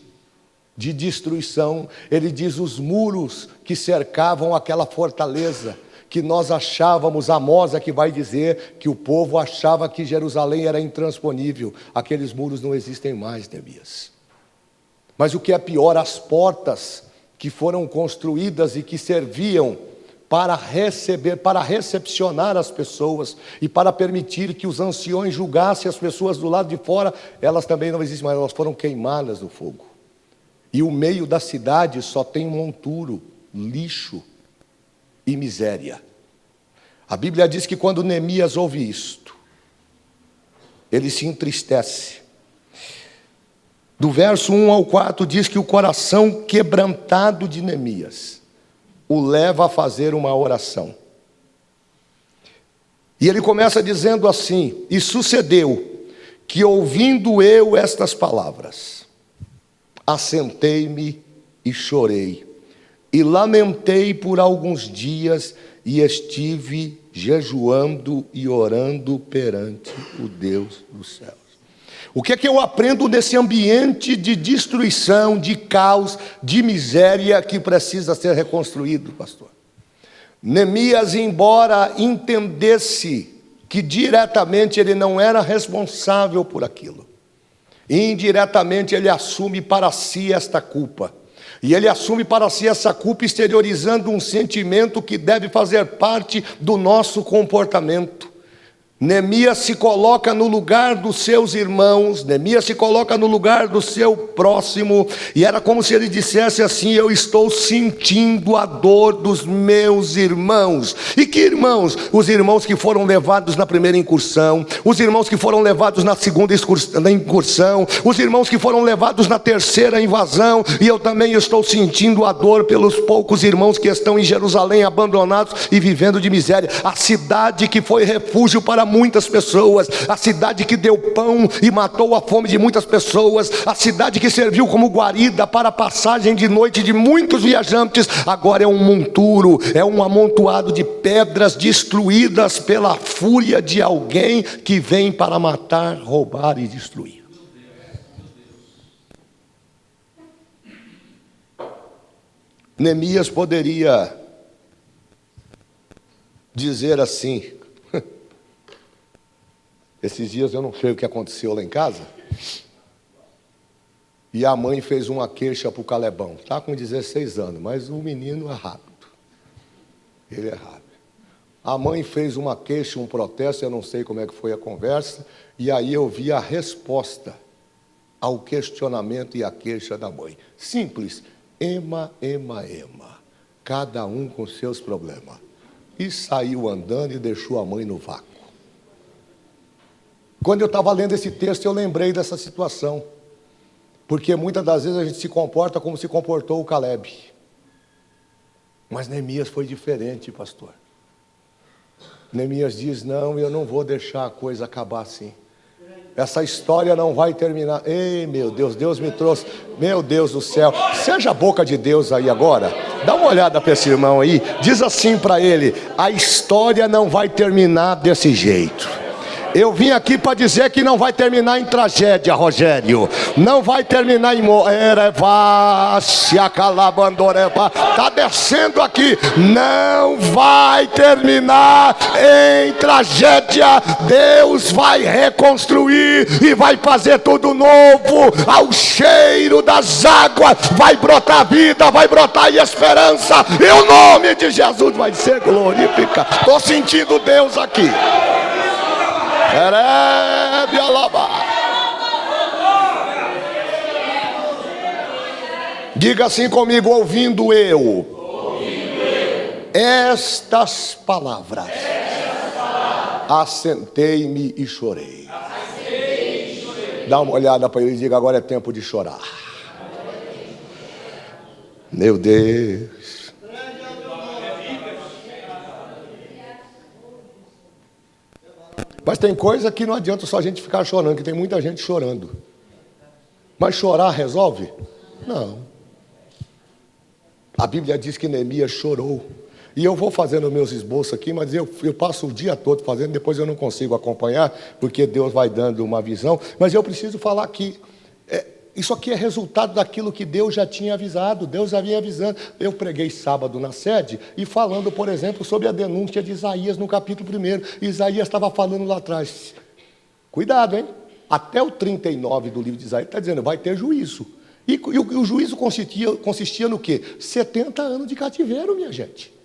de destruição. Ele diz: os muros que cercavam aquela fortaleza, que nós achávamos, Amós é que vai dizer que o povo achava que Jerusalém era intransponível, aqueles muros não existem mais, Neemias. Mas o que é pior, as portas que foram construídas e que serviam para receber, para recepcionar as pessoas e para permitir que os anciões julgassem as pessoas do lado de fora, elas também não existem mais, elas foram queimadas no fogo. E o meio da cidade só tem monturo, lixo e miséria. A Bíblia diz que quando Neemias ouve isto, ele se entristece. Do verso 1 ao 4 diz que o coração quebrantado de Neemias o leva a fazer uma oração. E ele começa dizendo assim: e sucedeu que ouvindo eu estas palavras, assentei-me e chorei, e lamentei por alguns dias, e estive jejuando e orando perante o Deus dos céus. O que é que eu aprendo nesse ambiente de destruição, de caos, de miséria que precisa ser reconstruído, pastor? Neemias, embora entendesse que diretamente ele não era responsável por aquilo, indiretamente ele assume para si esta culpa. E ele assume para si essa culpa exteriorizando um sentimento que deve fazer parte do nosso comportamento. Neemias se coloca no lugar dos seus irmãos, Neemias se coloca no lugar do seu próximo, e era como se ele dissesse assim: eu estou sentindo a dor dos meus irmãos. E que irmãos? Os irmãos que foram levados na primeira incursão, os irmãos que foram levados na segunda incursão, os irmãos que foram levados na terceira invasão, e eu também estou sentindo a dor pelos poucos irmãos que estão em Jerusalém abandonados e vivendo de miséria. A cidade que foi refúgio para muitas pessoas, a cidade que deu pão e matou a fome de muitas pessoas, a cidade que serviu como guarida para a passagem de noite de muitos viajantes, agora é um monturo, é um amontoado de pedras destruídas pela fúria de alguém que vem para matar, roubar e destruir. Neemias poderia dizer assim: esses dias eu não sei o que aconteceu lá em casa, e a mãe fez uma queixa para o Calebão. Está com 16 anos, mas o menino é rápido. Ele é rápido. A mãe fez uma queixa, um protesto, eu não sei como é que foi a conversa, e aí eu vi a resposta ao questionamento e a queixa da mãe. Simples: ema, ema, ema. Cada um com seus problemas. E saiu andando e deixou a mãe no vácuo. Quando eu estava lendo esse texto, eu lembrei dessa situação. Porque muitas das vezes a gente se comporta como se comportou o Caleb. Mas Neemias foi diferente, pastor. Neemias diz: não, eu não vou deixar a coisa acabar assim. Essa história não vai terminar. Ei, meu Deus, Deus me trouxe. Meu Deus do céu. Seja a boca de Deus aí agora. Dá uma olhada para esse irmão aí. Diz assim para ele: a história não vai terminar desse jeito. Eu vim aqui para dizer que não vai terminar em tragédia, Rogério. Não vai terminar em está descendo aqui. Não vai terminar em tragédia. Deus vai reconstruir e vai fazer tudo novo. Ao cheiro das águas vai brotar vida, vai brotar esperança, e o nome de Jesus vai ser glorificado. Estou sentindo Deus aqui. Diga assim comigo: ouvindo eu estas palavras, assentei-me e chorei. Dá uma olhada para ele e diga: agora é tempo de chorar. Meu Deus. Mas tem coisa que não adianta só a gente ficar chorando, que tem muita gente chorando. Mas chorar resolve? Não. A Bíblia diz que Neemias chorou. E eu vou fazendo meus esboços aqui, mas eu passo o dia todo fazendo, depois eu não consigo acompanhar, porque Deus vai dando uma visão. Mas eu preciso falar aqui. Isso aqui é resultado daquilo que Deus já tinha avisado. Deus já vinha avisando. Eu preguei sábado na sede e falando, por exemplo, sobre a denúncia de Isaías no capítulo 1. Isaías estava falando lá atrás. Cuidado, hein? Até o 39 do livro de Isaías está dizendo: vai ter juízo. E o juízo consistia no quê? 70 anos de cativeiro, minha gente.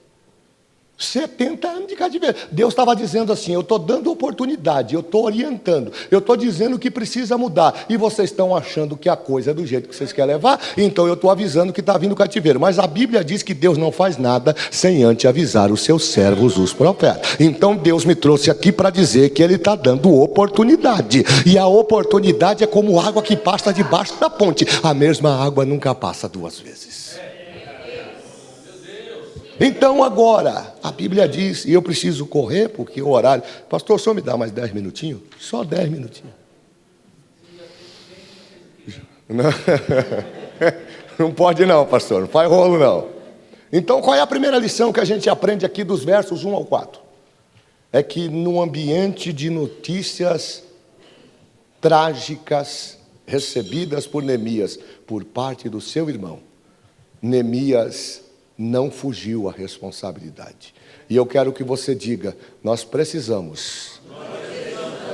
70 anos de cativeiro. Deus estava dizendo assim: eu estou dando oportunidade, eu estou orientando, eu estou dizendo que precisa mudar, e vocês estão achando que a coisa é do jeito que vocês querem levar, então eu estou avisando que está vindo o cativeiro. Mas a Bíblia diz que Deus não faz nada sem antes avisar os seus servos, os profetas. Então Deus me trouxe aqui para dizer que Ele está dando oportunidade, e a oportunidade é como água que passa debaixo da ponte. A mesma água nunca passa duas vezes. Então agora, a Bíblia diz, e eu preciso correr porque o horário... Pastor, o senhor me dá mais 10 minutinhos? Só 10 minutinhos. Não. Não pode não, pastor, não faz rolo não. Então qual é a primeira lição que a gente aprende aqui dos versos 1 ao 4? É que no ambiente de notícias trágicas recebidas por Neemias, por parte do seu irmão, Neemias não fugiu à responsabilidade. E eu quero que você diga, nós precisamos,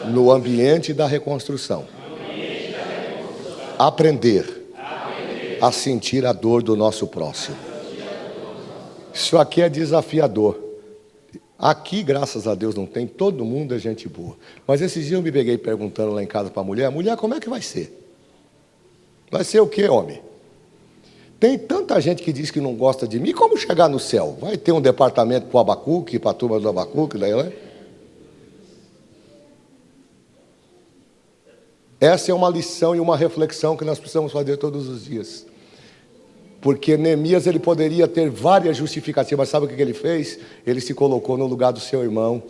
no ambiente da reconstrução, aprender a sentir a dor do nosso próximo. Isso aqui é desafiador. Aqui, graças a Deus, não tem, todo mundo é gente boa. Mas esses dias eu me peguei perguntando lá em casa para a mulher, como é que vai ser? Vai ser o quê, homem? Tem tanta gente que diz que não gosta de mim, como chegar no céu? Vai ter um departamento para o Abacuque, para a turma do Abacuque, daí, né? Essa é uma lição e uma reflexão que nós precisamos fazer todos os dias. Porque Neemias, ele poderia ter várias justificativas, mas sabe o que ele fez? Ele se colocou no lugar do seu irmão,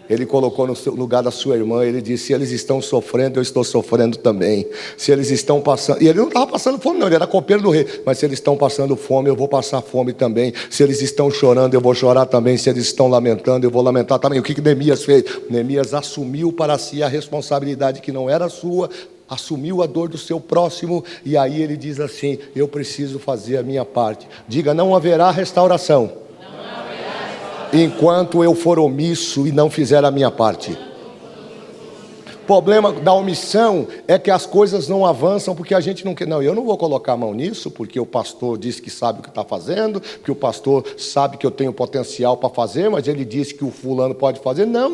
ele colocou no lugar da sua irmã, ele disse, se eles estão sofrendo, eu estou sofrendo também. Se eles estão passando, e ele não estava passando fome não, ele era copeiro do rei, mas se eles estão passando fome, eu vou passar fome também. Se eles estão chorando, eu vou chorar também. Se eles estão lamentando, eu vou lamentar também. O que Neemias fez? Neemias assumiu para si a responsabilidade que não era sua, assumiu a dor do seu próximo, e aí ele diz assim, eu preciso fazer a minha parte. Diga, não haverá restauração enquanto eu for omisso e não fizer a minha parte. O problema da omissão é que as coisas não avançam porque a gente não quer. Não, eu não vou colocar a mão nisso porque o pastor disse que sabe o que está fazendo, porque o pastor sabe que eu tenho potencial para fazer, mas ele disse que o fulano pode fazer. Não.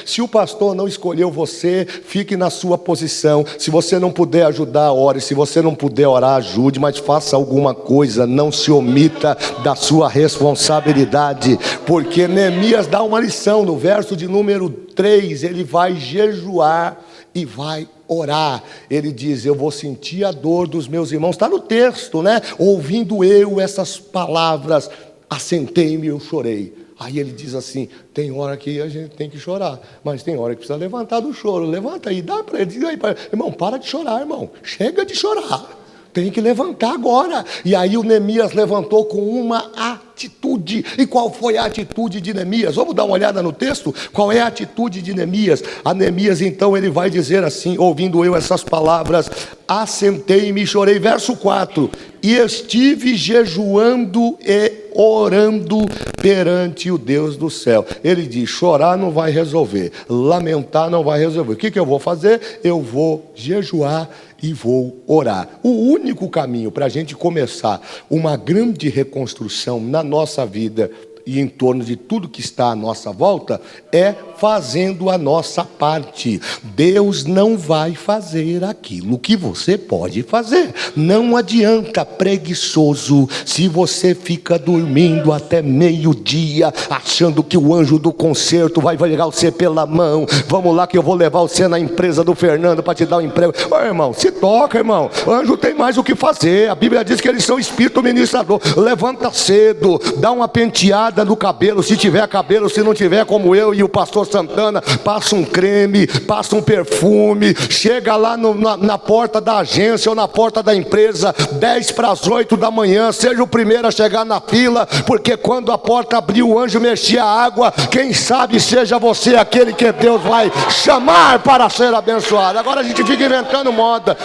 Se o pastor não escolheu você, fique na sua posição. Se você não puder ajudar, ore. Se você não puder orar, ajude, mas faça alguma coisa. Não se omita da sua responsabilidade, porque Neemias dá uma lição no verso de número 3, ele vai jejuar e vai orar. Ele diz, eu vou sentir a dor dos meus irmãos. Está no texto, né? Ouvindo eu essas palavras, assentei-me e eu chorei. Aí ele diz assim, tem hora que a gente tem que chorar, mas tem hora que precisa levantar do choro. Levanta aí, dá para ele, diz aí, irmão, para de chorar, irmão. Chega de chorar. Tem que levantar agora. E aí o Neemias levantou com uma atitude. E qual foi a atitude de Neemias? Vamos dar uma olhada no texto? Qual é a atitude de Neemias? A Neemias, então, ele vai dizer assim, ouvindo eu essas palavras, assentei-me e chorei. Verso 4, e estive jejuando e orando perante o Deus do céu. Ele diz, chorar não vai resolver, lamentar não vai resolver. O que eu vou fazer? Eu vou jejuar e vou orar. O único caminho para a gente começar uma grande reconstrução na nossa vida e em torno de tudo que está à nossa volta é fazendo a nossa parte. Deus não vai fazer aquilo que você pode fazer. Não adianta, preguiçoso, se você fica dormindo até meio-dia, achando que o anjo do concerto vai pegar você pela mão. Vamos lá que eu vou levar você na empresa do Fernando para te dar um emprego. Ô, irmão, se toca, irmão. O anjo tem mais o que fazer. A Bíblia diz que eles são espírito ministrador. Levanta cedo, dá uma penteada no cabelo, se tiver cabelo, se não tiver, como eu e o pastor Santana, passa um creme, passa um perfume, chega lá na porta da agência ou na porta da empresa, 10 para as 8 da manhã, seja o primeiro a chegar na fila, porque quando a porta abriu, o anjo mexia a água, quem sabe seja você aquele que Deus vai chamar para ser abençoado. Agora a gente fica inventando moda,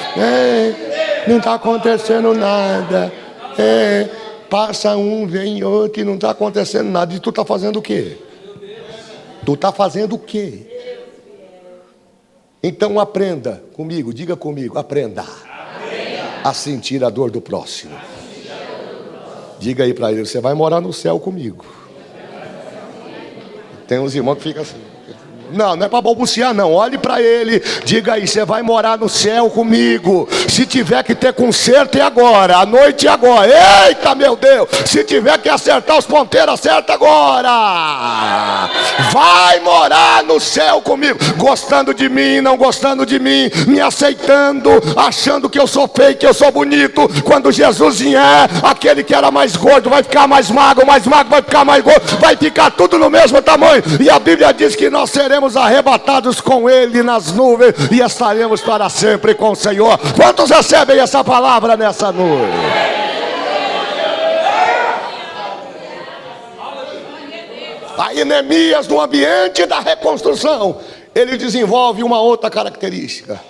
não está acontecendo nada, passa um, vem outro e não está acontecendo nada. E tu está fazendo o quê? Tu está fazendo o quê? Então aprenda comigo, diga comigo, aprenda a sentir a dor do próximo. Diga aí para ele, você vai morar no céu comigo. Tem uns irmãos que ficam assim. Não é para balbuciar não, olhe para ele, diga aí, você vai morar no céu comigo. Se tiver que ter conserto é agora, a noite é agora. Eita meu Deus, se tiver que acertar os ponteiros, acerta agora. Vai morar no céu comigo, gostando de mim, não gostando de mim, me aceitando, achando que eu sou feio, que eu sou bonito. Quando Jesus vier, aquele que era mais gordo vai ficar mais magro vai ficar mais gordo, vai ficar tudo no mesmo tamanho. E a Bíblia diz que nós seremos seremos arrebatados com Ele nas nuvens e estaremos para sempre com o Senhor. Quantos recebem essa palavra nessa noite? Aí Neemias, no ambiente da reconstrução, ele desenvolve uma outra característica.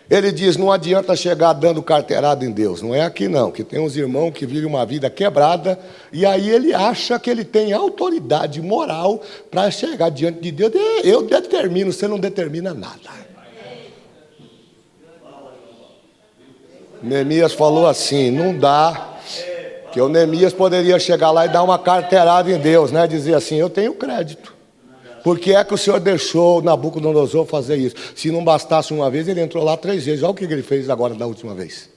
Ele diz: não adianta chegar dando carteirada em Deus. Não é aqui não, que tem uns irmãos que vivem uma vida quebrada, e aí ele acha que ele tem autoridade moral para chegar diante de Deus. Eu determino, você não determina nada. Neemias falou assim: não dá. Que o Neemias poderia chegar lá e dar uma carteirada em Deus, né? Dizer assim: eu tenho crédito. Por que é que o Senhor deixou Nabucodonosor fazer isso? Se não bastasse uma vez, ele entrou lá 3 vezes. Olha o que ele fez agora da última vez.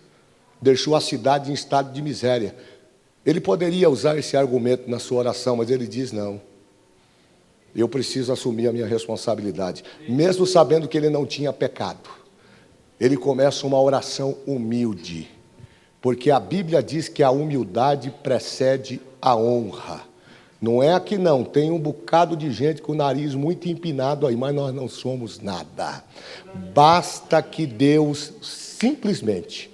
Deixou a cidade em estado de miséria. Ele poderia usar esse argumento na sua oração, mas ele diz: não. Eu preciso assumir a minha responsabilidade. Mesmo sabendo que ele não tinha pecado. Ele começa uma oração humilde. Porque a Bíblia diz que a humildade precede a honra. Não é aqui não, tem um bocado de gente com o nariz muito empinado aí, mas nós não somos nada. Basta que Deus simplesmente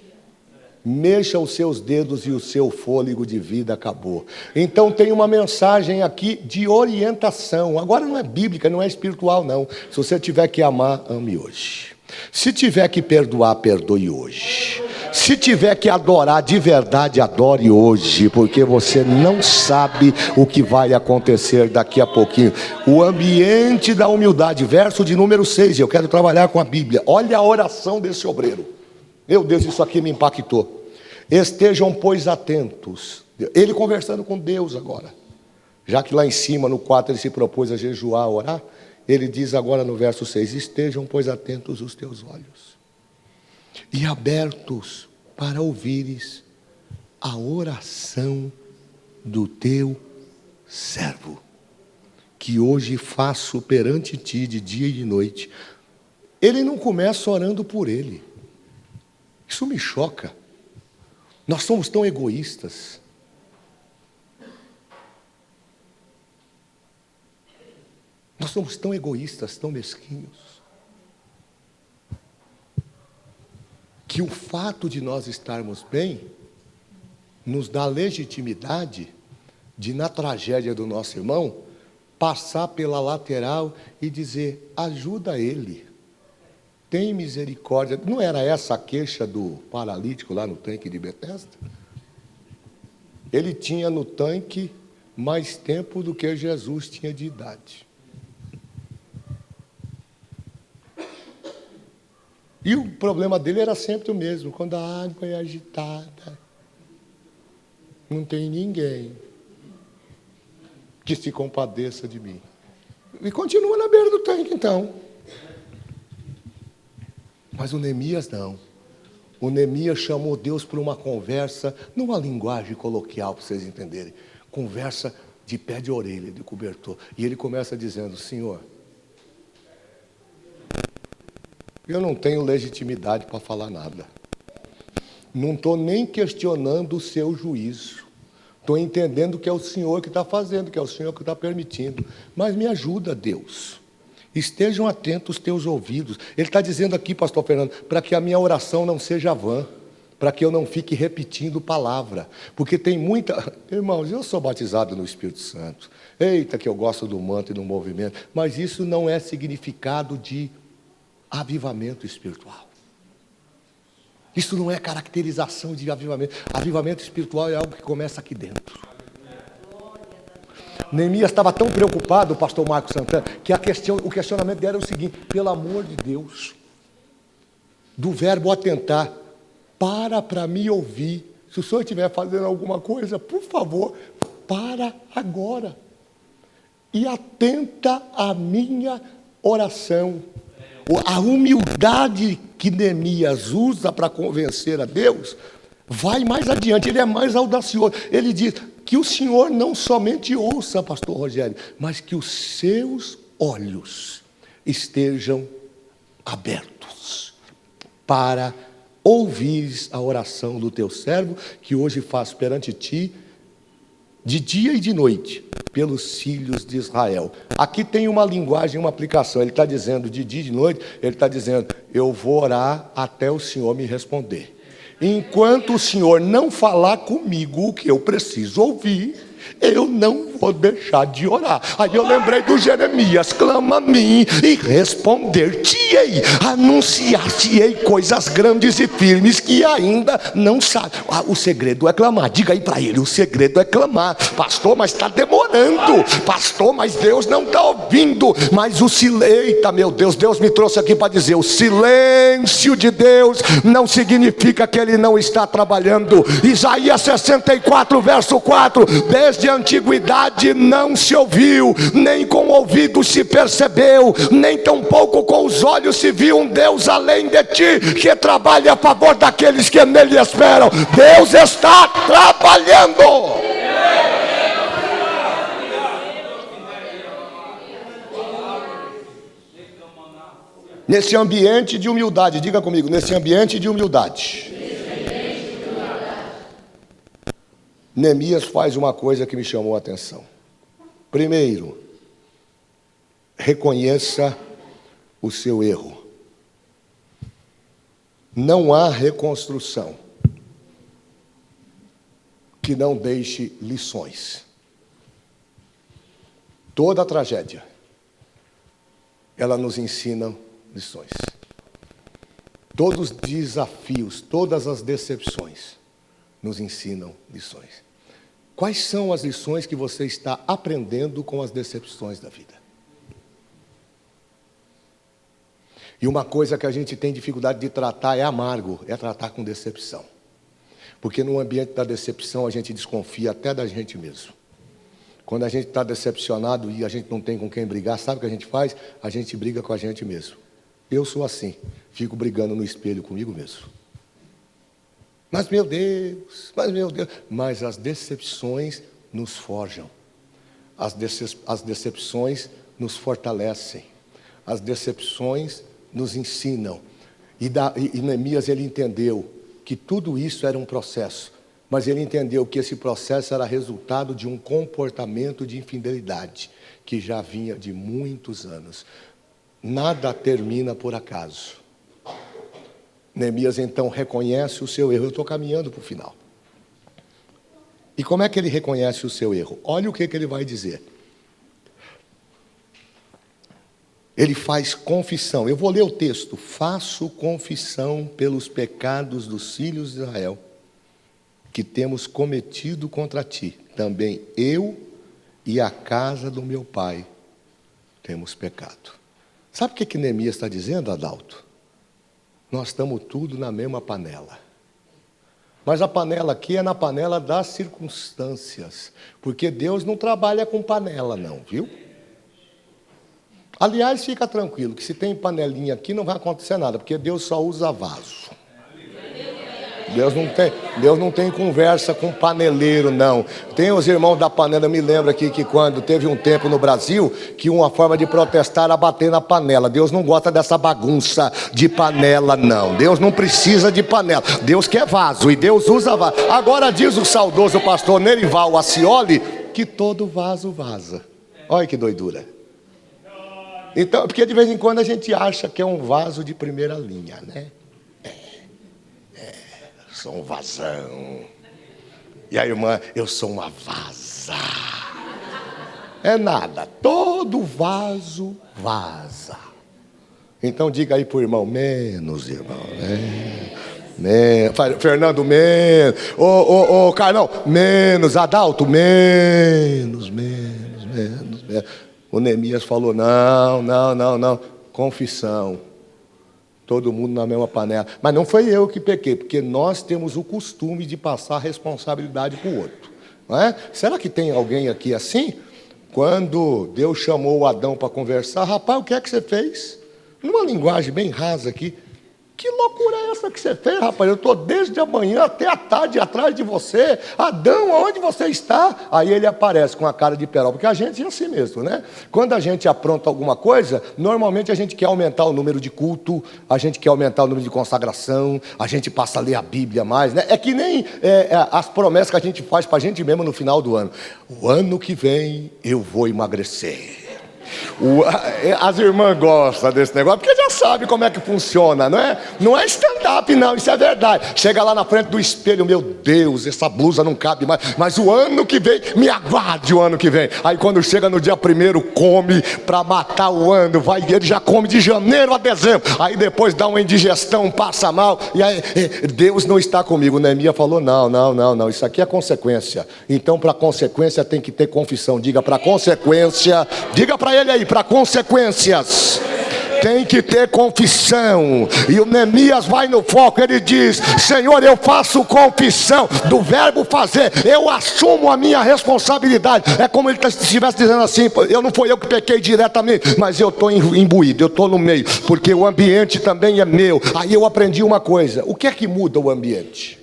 mexa os seus dedos e o seu fôlego de vida acabou. Então tem uma mensagem aqui de orientação. Agora não é bíblica, não é espiritual não. Se você tiver que amar, ame hoje. Se tiver que perdoar, perdoe hoje. Se tiver que adorar de verdade, adore hoje, porque você não sabe o que vai acontecer daqui a pouquinho. O ambiente da humildade, verso de número 6, eu quero trabalhar com a Bíblia. Olha a oração desse obreiro. Meu Deus, isso aqui me impactou. Estejam, pois, atentos. Ele conversando com Deus agora. Já que lá em cima, no 4, ele se propôs a jejuar, a orar. Ele diz agora no verso 6, estejam, pois, atentos os teus olhos e abertos para ouvires a oração do teu servo, que hoje faço perante ti de dia e de noite. Ele não começa orando por ele. Isso me choca. Nós somos tão egoístas. Nós somos tão egoístas, tão mesquinhos, que o fato de nós estarmos bem nos dá legitimidade de, na tragédia do nosso irmão, passar pela lateral e dizer: ajuda ele, tem misericórdia. Não era essa a queixa do paralítico lá no tanque de Betesda? Ele tinha no tanque mais tempo do que Jesus tinha de idade. E o problema dele era sempre o mesmo: quando a água é agitada, não tem ninguém que se compadeça de mim. E continua na beira do tanque, então. Mas o Neemias não. O Neemias chamou Deus para uma conversa, numa linguagem coloquial, para vocês entenderem. Conversa de pé de orelha, de cobertor. E ele começa dizendo: Senhor, eu não tenho legitimidade para falar nada. Não estou nem questionando o seu juízo. Estou entendendo que é o Senhor que está fazendo, que é o Senhor que está permitindo. Mas me ajuda, Deus. Estejam atentos os teus ouvidos. Ele está dizendo aqui, pastor Fernando, para que a minha oração não seja vã, para que eu não fique repetindo palavra. Porque tem muita... Irmãos, eu sou batizado no Espírito Santo. Eita, que eu gosto do manto e do movimento. Mas isso não é significado de avivamento espiritual. Isso não é caracterização de avivamento. Avivamento espiritual é algo que começa aqui dentro. Neemias estava tão preocupado, o pastor Marcos Santana, que o questionamento dele era o seguinte: pelo amor de Deus, do verbo atentar, para me ouvir. Se o senhor estiver fazendo alguma coisa, por favor, para agora. E atenta à minha oração. A humildade que Neemias usa para convencer a Deus vai mais adiante, ele é mais audacioso. Ele diz que o Senhor não somente ouça, pastor Rogério, mas que os seus olhos estejam abertos para ouvir a oração do teu servo, que hoje faz perante ti de dia e de noite, pelos filhos de Israel. Aqui tem uma linguagem, uma aplicação. Ele está dizendo de dia e de noite, ele está dizendo, eu vou orar até o Senhor me responder. Enquanto o Senhor não falar comigo o que eu preciso ouvir, eu não vou deixar de orar. Aí eu lembrei do Jeremias, clama a mim e responder-te-ei, anunciar-te-ei coisas grandes e firmes que ainda não sabe. O segredo é clamar. Diga aí para ele, o segredo é clamar. Pastor, mas está demorando. Pastor, mas Deus não está ouvindo. Mas o silêncio, eita meu Deus, Deus me trouxe aqui para dizer, o silêncio de Deus não significa que Ele não está trabalhando. Isaías 64 verso 4, desde a antiguidade não se ouviu, nem com o ouvido se percebeu, nem tampouco com os olhos se viu um Deus além de ti, que trabalha a favor daqueles que nele esperam. Deus está trabalhando. Nesse ambiente de humildade, diga comigo, nesse ambiente de humildade, Neemias faz uma coisa que me chamou a atenção. Primeiro, reconheça o seu erro. Não há reconstrução que não deixe lições. Toda tragédia, ela nos ensina lições. Todos os desafios, todas as decepções nos ensinam lições. Quais são as lições que você está aprendendo com as decepções da vida? E uma coisa que a gente tem dificuldade de tratar é amargo, é tratar com decepção. Porque no ambiente da decepção a gente desconfia até da gente mesmo. Quando a gente está decepcionado e a gente não tem com quem brigar, sabe o que a gente faz? A gente briga com a gente mesmo. Eu sou assim, fico brigando no espelho comigo mesmo. Mas meu Deus, mas as decepções nos forjam, as decepções nos fortalecem, as decepções nos ensinam. E Neemias, ele entendeu que tudo isso era um processo, mas ele entendeu que esse processo era resultado de um comportamento de infidelidade que já vinha de muitos anos. Nada termina por acaso. Neemias então reconhece o seu erro. Eu estou caminhando para o final. E como é que ele reconhece o seu erro? Olha o que ele vai dizer. Ele faz confissão. Eu vou ler o texto. Faço confissão pelos pecados dos filhos de Israel que temos cometido contra ti. Também eu e a casa do meu pai temos pecado. Sabe o que Neemias está dizendo, Adalto? Nós estamos tudo na mesma panela. Mas a panela aqui é na panela das circunstâncias. Porque Deus não trabalha com panela não, viu? Aliás, fica tranquilo, que se tem panelinha aqui não vai acontecer nada, porque Deus só usa vaso. Deus não tem conversa com paneleiro, não. Tem os irmãos da panela, eu me lembro aqui que quando teve um tempo no Brasil, que uma forma de protestar era bater na panela. Deus não gosta dessa bagunça de panela, não. Deus não precisa de panela. Deus quer vaso e Deus usa vaso. Agora diz o saudoso pastor Nerival Acioli que todo vaso vaza. Olha que doidura. Então, porque de vez em quando a gente acha que é um vaso de primeira linha, né? Sou um vasão. E a irmã, eu sou uma vaza. É nada, todo vaso vaza. Então diga aí pro irmão, menos, irmão, Fernando, menos. Ô, Carlão, menos. Adalto, menos. O Neemias falou, não. Confissão. Todo mundo na mesma panela. Mas não foi eu que pequei, porque nós temos o costume de passar a responsabilidade para o outro. Não é? Será que tem alguém aqui assim? Quando Deus chamou o Adão para conversar, rapaz, o que é que você fez? Numa linguagem bem rasa aqui. Que loucura é essa que você fez, rapaz? Eu estou desde a manhã até a tarde atrás de você. Adão, aonde você está? Aí ele aparece com a cara de perol, porque a gente é assim mesmo, né? Quando a gente apronta alguma coisa, normalmente a gente quer aumentar o número de culto, a gente quer aumentar o número de consagração, a gente passa a ler a Bíblia mais, né? É que nem as promessas que a gente faz para a gente mesmo no final do ano. O ano que vem eu vou emagrecer. As irmãs gostam desse negócio, porque já sabe como é que funciona, não é? Não é stand-up não, isso é verdade. Chega lá na frente do espelho, meu Deus, essa blusa não cabe mais, mas o ano que vem, me aguarde o ano que vem. Aí quando chega no dia 1º, come para matar o ano, ele já come de janeiro a dezembro, aí depois dá uma indigestão, passa mal, e aí Deus não está comigo. Neemias falou, não, isso aqui é consequência. Então para consequência tem que ter confissão. Diga para consequência, diga para ele aí, para consequências tem que ter confissão. E o Neemias vai no foco, ele diz, Senhor, eu faço confissão do verbo fazer, eu assumo a minha responsabilidade. É como ele estivesse dizendo assim, não foi eu que pequei diretamente, mas eu estou imbuído, eu estou no meio, porque o ambiente também é meu. Aí eu aprendi uma coisa, o que é que muda o ambiente?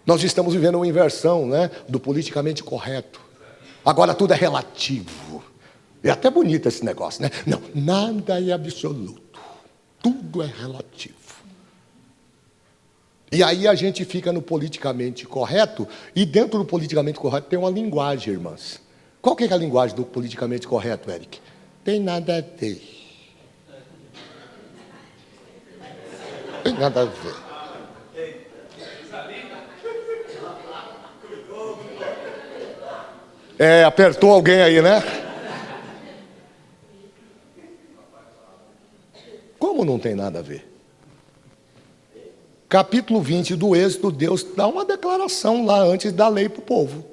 Nós estamos vivendo uma inversão, né, do politicamente correto. Agora tudo é relativo. É até bonito esse negócio, né? Não, nada é absoluto. Tudo é relativo. E aí a gente fica no politicamente correto, e dentro do politicamente correto tem uma linguagem, irmãs. Qual que é a linguagem do politicamente correto, Eric? Tem nada a ver. Tem nada a ver. Apertou alguém aí, né? Como não tem nada a ver? Capítulo 20 do Êxodo, Deus dá uma declaração lá antes da lei para o povo.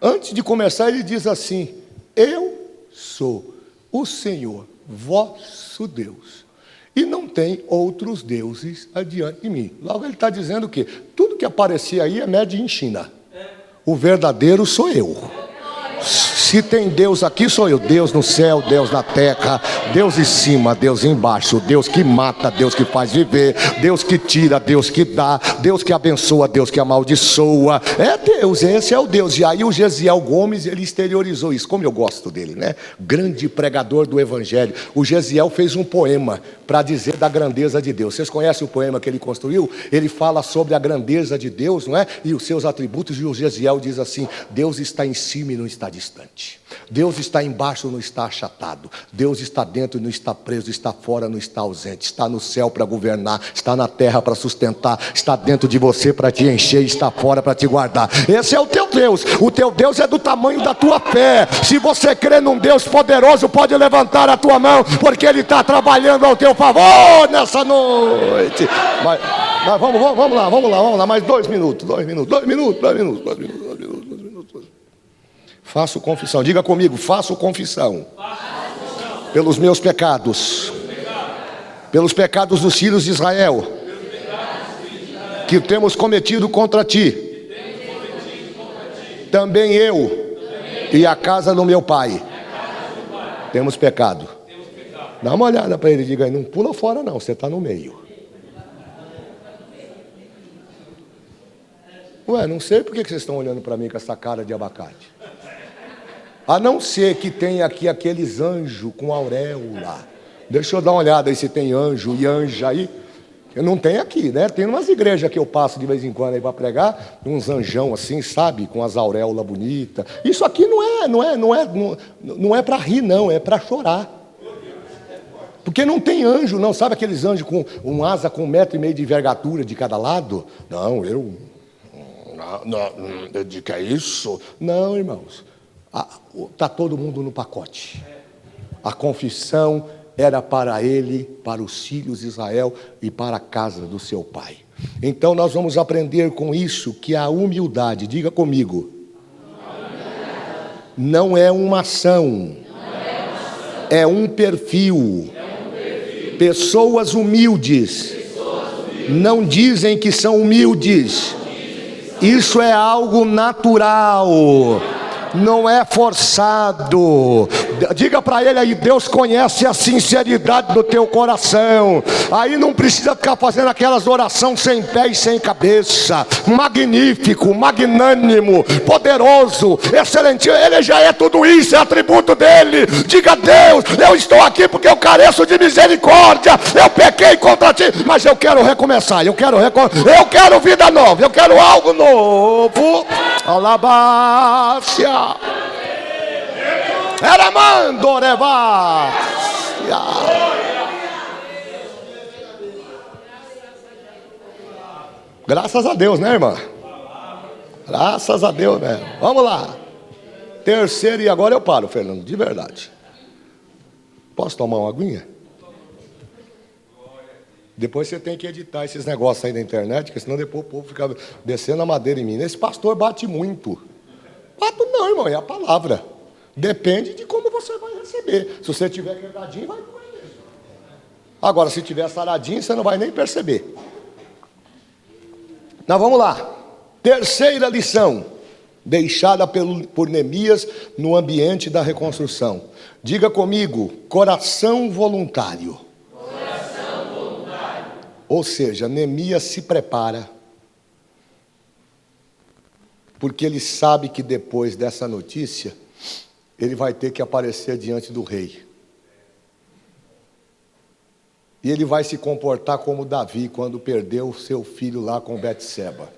Antes de começar, ele diz assim, eu sou o Senhor, vosso Deus, e não tem outros deuses adiante de mim. Logo ele está dizendo que tudo que aparecia aí é made in China. O verdadeiro sou eu. Se tem Deus aqui, sou eu. Deus no céu, Deus na terra, Deus em cima, Deus embaixo, Deus que mata, Deus que faz viver, Deus que tira, Deus que dá, Deus que abençoa, Deus que amaldiçoa. É Deus, esse é o Deus. E aí o Gesiel Gomes, ele exteriorizou isso. Como eu gosto dele, né? Grande pregador do evangelho. O Gesiel fez um poema para dizer da grandeza de Deus. Vocês conhecem o poema que ele construiu? Ele fala sobre a grandeza de Deus, não é? E os seus atributos, e o Gesiel diz assim, Deus está em cima e não está distante. Deus está embaixo, não está achatado. Deus está dentro, não está preso. Está fora, não está ausente. Está no céu para governar. Está na terra para sustentar. Está dentro de você para te encher. Está fora para te guardar. Esse é o teu Deus. O teu Deus é do tamanho da tua fé. Se você crê num Deus poderoso, pode levantar a tua mão, porque Ele está trabalhando ao teu favor nessa noite. Mas vamos lá. Mais 2 minutos. Faço confissão, diga comigo, faço confissão pelos meus pecados, pelos pecados dos filhos de Israel, que temos cometido contra ti, também eu e a casa do meu pai temos pecado. Dá uma olhada para ele e diga aí, não pula fora não, você está no meio. Ué, não sei por que vocês estão olhando para mim com essa cara de abacate. A não ser que tenha aqui aqueles anjos com auréola. Deixa eu dar uma olhada aí se tem anjo e anja aí. Eu não tenho aqui, né? Tem umas igrejas que eu passo de vez em quando aí para pregar, uns anjão assim, sabe? Com as auréolas bonitas. Isso aqui não é para rir, não, é para chorar. Porque não tem anjo, não. Sabe aqueles anjos com um asa com 1,5 metro de envergadura de cada lado? Não, que é isso? Não, irmãos. Está todo mundo no pacote. A confissão era para ele, para os filhos de Israel e para a casa do seu pai. Então nós vamos aprender com isso que a humildade, diga comigo, não é uma ação, é um perfil. Pessoas humildes não dizem que são humildes. Isso é algo natural. Não é forçado. Diga para ele aí: Deus conhece a sinceridade do teu coração. Aí não precisa ficar fazendo aquelas orações sem pé e sem cabeça. Magnífico, magnânimo, poderoso, excelente. Ele já é tudo isso, é atributo dele. Diga: Deus, eu estou aqui porque eu careço de misericórdia. Eu pequei contra ti, mas eu quero recomeçar. Eu quero vida nova. Eu quero algo novo. Alabácia. Era mandorevá. Graças a Deus, né, irmã? Graças a Deus, né? Vamos lá. Terceiro, e agora eu paro, Fernando, de verdade. Posso tomar uma aguinha? Depois você tem que editar esses negócios aí na internet, porque senão depois o povo fica descendo a madeira em mim. Esse pastor bate muito. Bato não, irmão, é a palavra. Depende de como você vai receber. Se você tiver quebradinho, vai doer mesmo. Agora, se tiver saradinho, você não vai nem perceber. Então vamos lá. Terceira lição, deixada por Neemias no ambiente da reconstrução. Diga comigo: coração voluntário. Coração voluntário. Ou seja, Neemias se prepara, porque ele sabe que depois dessa notícia, ele vai ter que aparecer diante do rei. E ele vai se comportar como Davi, quando perdeu seu filho lá com Betseba.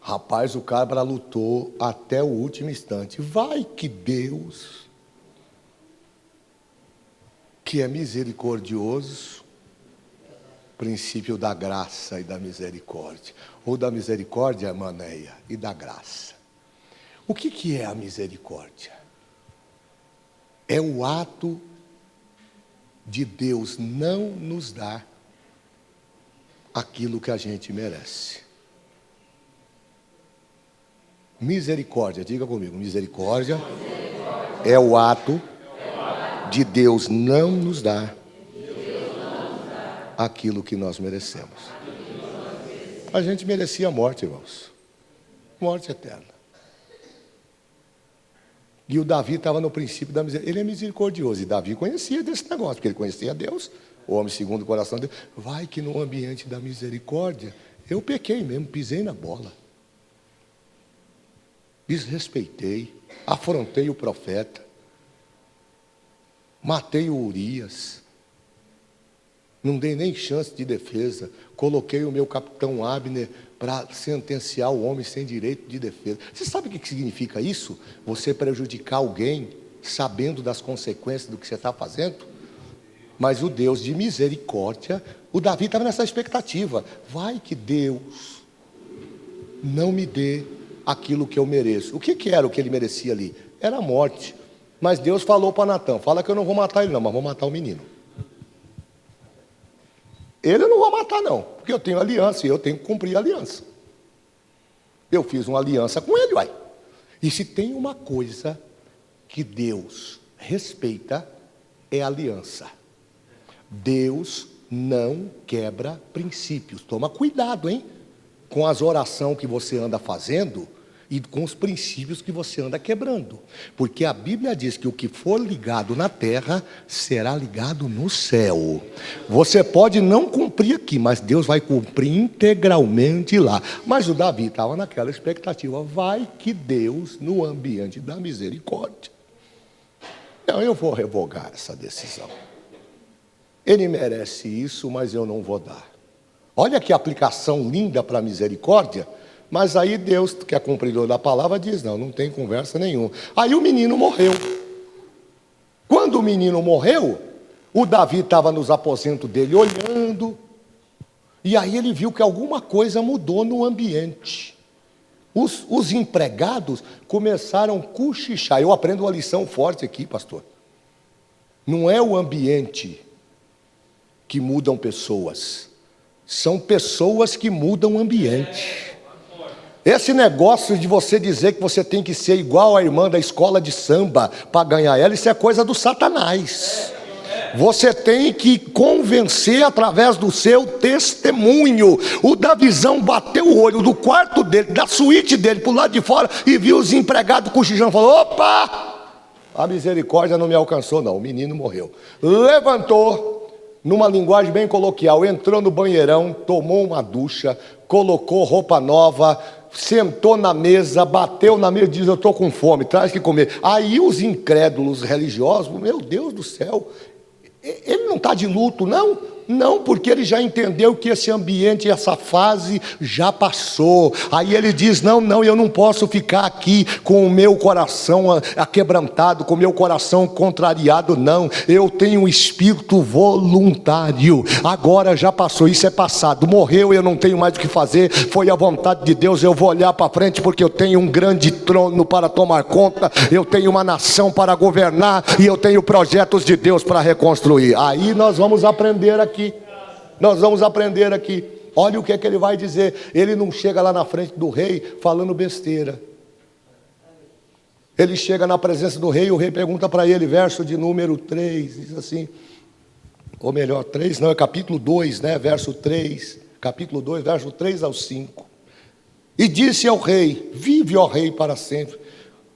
Rapaz, o cabra lutou até o último instante. Vai que Deus, que é misericordioso, princípio da graça e da misericórdia, ou da misericórdia, maneia, e da graça. O que é a misericórdia? É o ato de Deus não nos dar aquilo que a gente merece. Misericórdia, diga comigo: misericórdia é o ato de Deus não nos dar aquilo que nós merecemos. A gente merecia a morte, irmãos. Morte eterna. E o Davi estava no princípio da misericórdia. Ele é misericordioso. E Davi conhecia desse negócio, porque ele conhecia Deus, o homem segundo o coração de Deus. Vai que no ambiente da misericórdia, eu pequei mesmo, pisei na bola. Desrespeitei, afrontei o profeta, matei o Urias, não dei nem chance de defesa, coloquei o meu capitão Abner para sentenciar o homem sem direito de defesa. Você sabe o que significa isso? Você prejudicar alguém sabendo das consequências do que você está fazendo? Mas o Deus de misericórdia, o Davi estava nessa expectativa. Vai que Deus não me dê aquilo que eu mereço. O que era o que ele merecia ali? Era a morte. Mas Deus falou para Natã: fala que eu não vou matar ele não, mas vou matar o menino. Ele eu não vou matar não, porque eu tenho aliança e eu tenho que cumprir a aliança. Eu fiz uma aliança com ele, uai. E se tem uma coisa que Deus respeita, é a aliança. Deus não quebra princípios. Toma cuidado, hein? Com as orações que você anda fazendo e com os princípios que você anda quebrando. Porque a Bíblia diz que o que for ligado na terra será ligado no céu. Você pode não cumprir aqui, mas Deus vai cumprir integralmente lá. Mas o Davi estava naquela expectativa. Vai que Deus, no ambiente da misericórdia, não, eu vou revogar essa decisão. Ele merece isso, mas eu não vou dar. Olha que aplicação linda para a misericórdia. Mas aí Deus, que é cumpridor da palavra, diz: não tem conversa nenhuma. Aí o menino morreu. Quando o menino morreu, o Davi estava nos aposentos dele olhando. E aí ele viu que alguma coisa mudou no ambiente. Os empregados começaram a cochichar. Eu aprendo uma lição forte aqui, pastor. Não é o ambiente que mudam pessoas. São pessoas que mudam o ambiente. Esse negócio de você dizer que você tem que ser igual a irmã da escola de samba para ganhar ela, isso é coisa do Satanás. Você tem que convencer através do seu testemunho. O Davizão bateu o olho do quarto dele, da suíte dele, para o lado de fora, e viu os empregados cochichando. Falou: opa, a misericórdia não me alcançou não, o menino morreu. Levantou, numa linguagem bem coloquial, entrou no banheirão, tomou uma ducha, colocou roupa nova, sentou na mesa, bateu na mesa e diz: eu estou com fome, traz que comer. Aí os incrédulos religiosos, meu Deus do céu, ele não está de luto não? Não, porque ele já entendeu que esse ambiente, essa fase já passou. Aí ele diz: não, eu não posso ficar aqui com o meu coração aquebrantado, com o meu coração contrariado, não. Eu tenho um espírito voluntário. Agora já passou, isso é passado. Morreu, eu não tenho mais o que fazer. Foi a vontade de Deus, eu vou olhar para frente, porque eu tenho um grande trono para tomar conta, eu tenho uma nação para governar, e eu tenho projetos de Deus para reconstruir. Aí nós vamos aprender aqui. Olha o que é que ele vai dizer. Ele não chega lá na frente do rei falando besteira. Ele chega na presença do rei, e o rei pergunta para ele, verso de número 3, diz assim, ou melhor, 3, não, é capítulo 2, né, verso 3, capítulo 2, verso 3 ao 5. E disse ao rei: vive, ó rei, para sempre.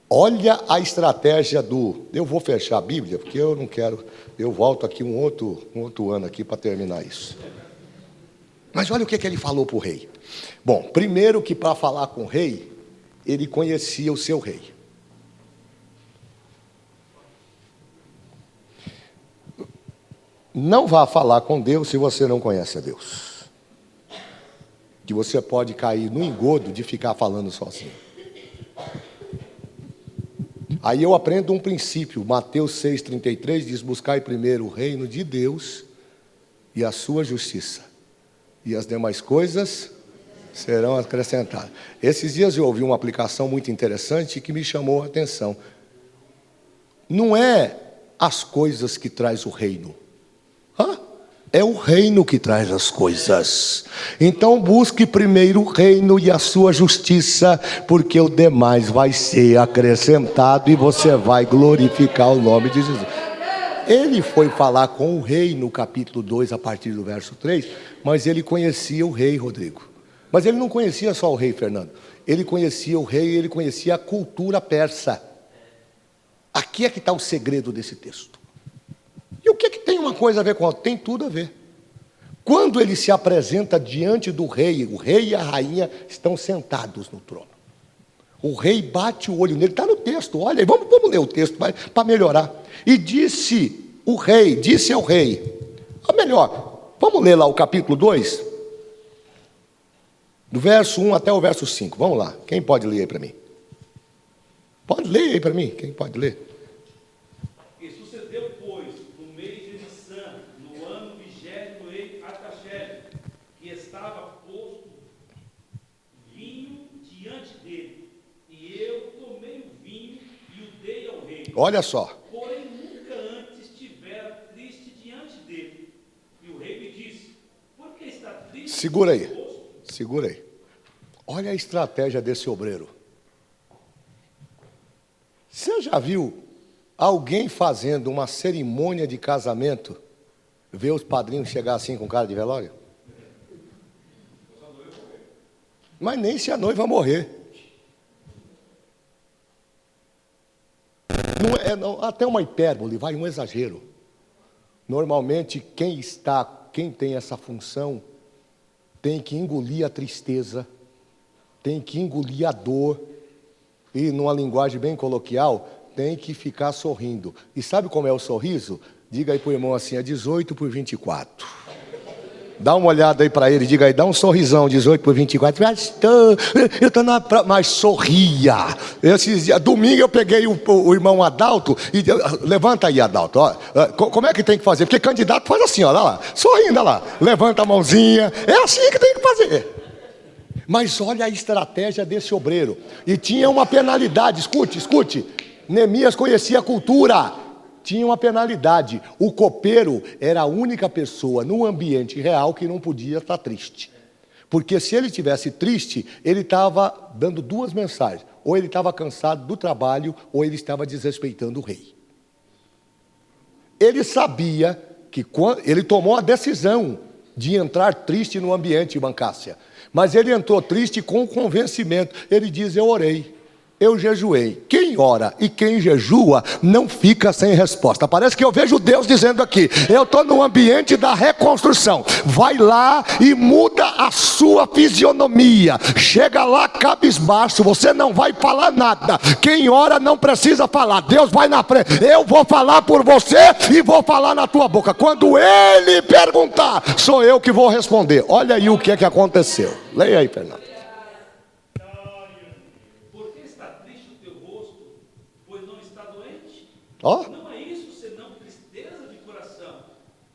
Olha a estratégia eu vou fechar a Bíblia, porque eu não quero, eu volto aqui um outro ano aqui para terminar isso. Mas olha o que ele falou para o rei. Bom, primeiro que para falar com o rei, ele conhecia o seu rei. Não vá falar com Deus se você não conhece a Deus. Que você pode cair no engodo de ficar falando sozinho. Aí eu aprendo um princípio, Mateus 6,33 diz: buscai primeiro o reino de Deus e a sua justiça, e as demais coisas serão acrescentadas. Esses dias eu ouvi uma aplicação muito interessante que me chamou a atenção. Não é as coisas que traz o reino, é o reino que traz as coisas. Então busque primeiro o reino e a sua justiça, porque o demais vai ser acrescentado e você vai glorificar o nome de Jesus. Ele foi falar com o rei no capítulo 2, a partir do verso 3, mas ele conhecia o rei, Rodrigo. Mas ele não conhecia só o rei, Fernando. Ele conhecia o rei, ele conhecia a cultura persa. Aqui é que está o segredo desse texto. E o que tem uma coisa a ver com a outra? Tem tudo a ver. Quando ele se apresenta diante do rei, o rei e a rainha estão sentados no trono. O rei bate o olho nele, está no texto, olha, vamos ler o texto para melhorar. E disse ao rei, ou melhor, vamos ler lá o capítulo 2, do verso 1 até o verso 5, vamos lá, quem pode ler aí para mim? Pode ler aí para mim, quem pode ler? E sucedeu, pois, no mês de Nissan, no ano 20º do rei Artaxerxes, que estava posto vinho diante dele, e eu tomei o vinho e o dei ao rei. Olha só. Porém, nunca antes estivera triste diante dele. E o rei me disse: por que está triste? Segura aí. Olha a estratégia desse obreiro. Você já viu alguém fazendo uma cerimônia de casamento, ver os padrinhos chegar assim com cara de velório? Mas nem se a noiva morrer. Até uma hipérbole, vai um exagero. Normalmente quem tem essa função tem que engolir a tristeza, tem que engolir a dor, e numa linguagem bem coloquial, tem que ficar sorrindo. E sabe como é o sorriso? Diga aí para o irmão assim, é 18/24. Dá uma olhada aí para ele, diga aí, dá um sorrisão, 18/24. Eu estou mas sorria. Domingo eu peguei o irmão Adalto, e levanta aí, Adalto, ó, como é que tem que fazer? Porque candidato faz assim, ó, lá, sorrindo, lá, levanta a mãozinha, é assim que tem que fazer. Mas olha a estratégia desse obreiro. E tinha uma penalidade, escute. Neemias conhecia a cultura. Tinha uma penalidade. O copeiro era a única pessoa no ambiente real que não podia estar triste. Porque se ele estivesse triste, ele estava dando duas mensagens. Ou ele estava cansado do trabalho, ou ele estava desrespeitando o rei. Ele sabia que ele tomou a decisão de entrar triste no ambiente, Bancácia. Mas ele entrou triste com convencimento. Ele diz: eu orei. eu jejuei. Quem ora e quem jejua não fica sem resposta. Parece que eu vejo Deus dizendo aqui: eu estou no ambiente da reconstrução. Vai lá e muda a sua fisionomia. Chega lá cabisbaixo, você não vai falar nada. Quem ora não precisa falar. Deus vai na frente. Eu vou falar por você e vou falar na tua boca. Quando Ele perguntar, sou eu que vou responder. Olha aí o que é que aconteceu. Leia aí, Fernando. Oh. Não é isso senão tristeza de coração.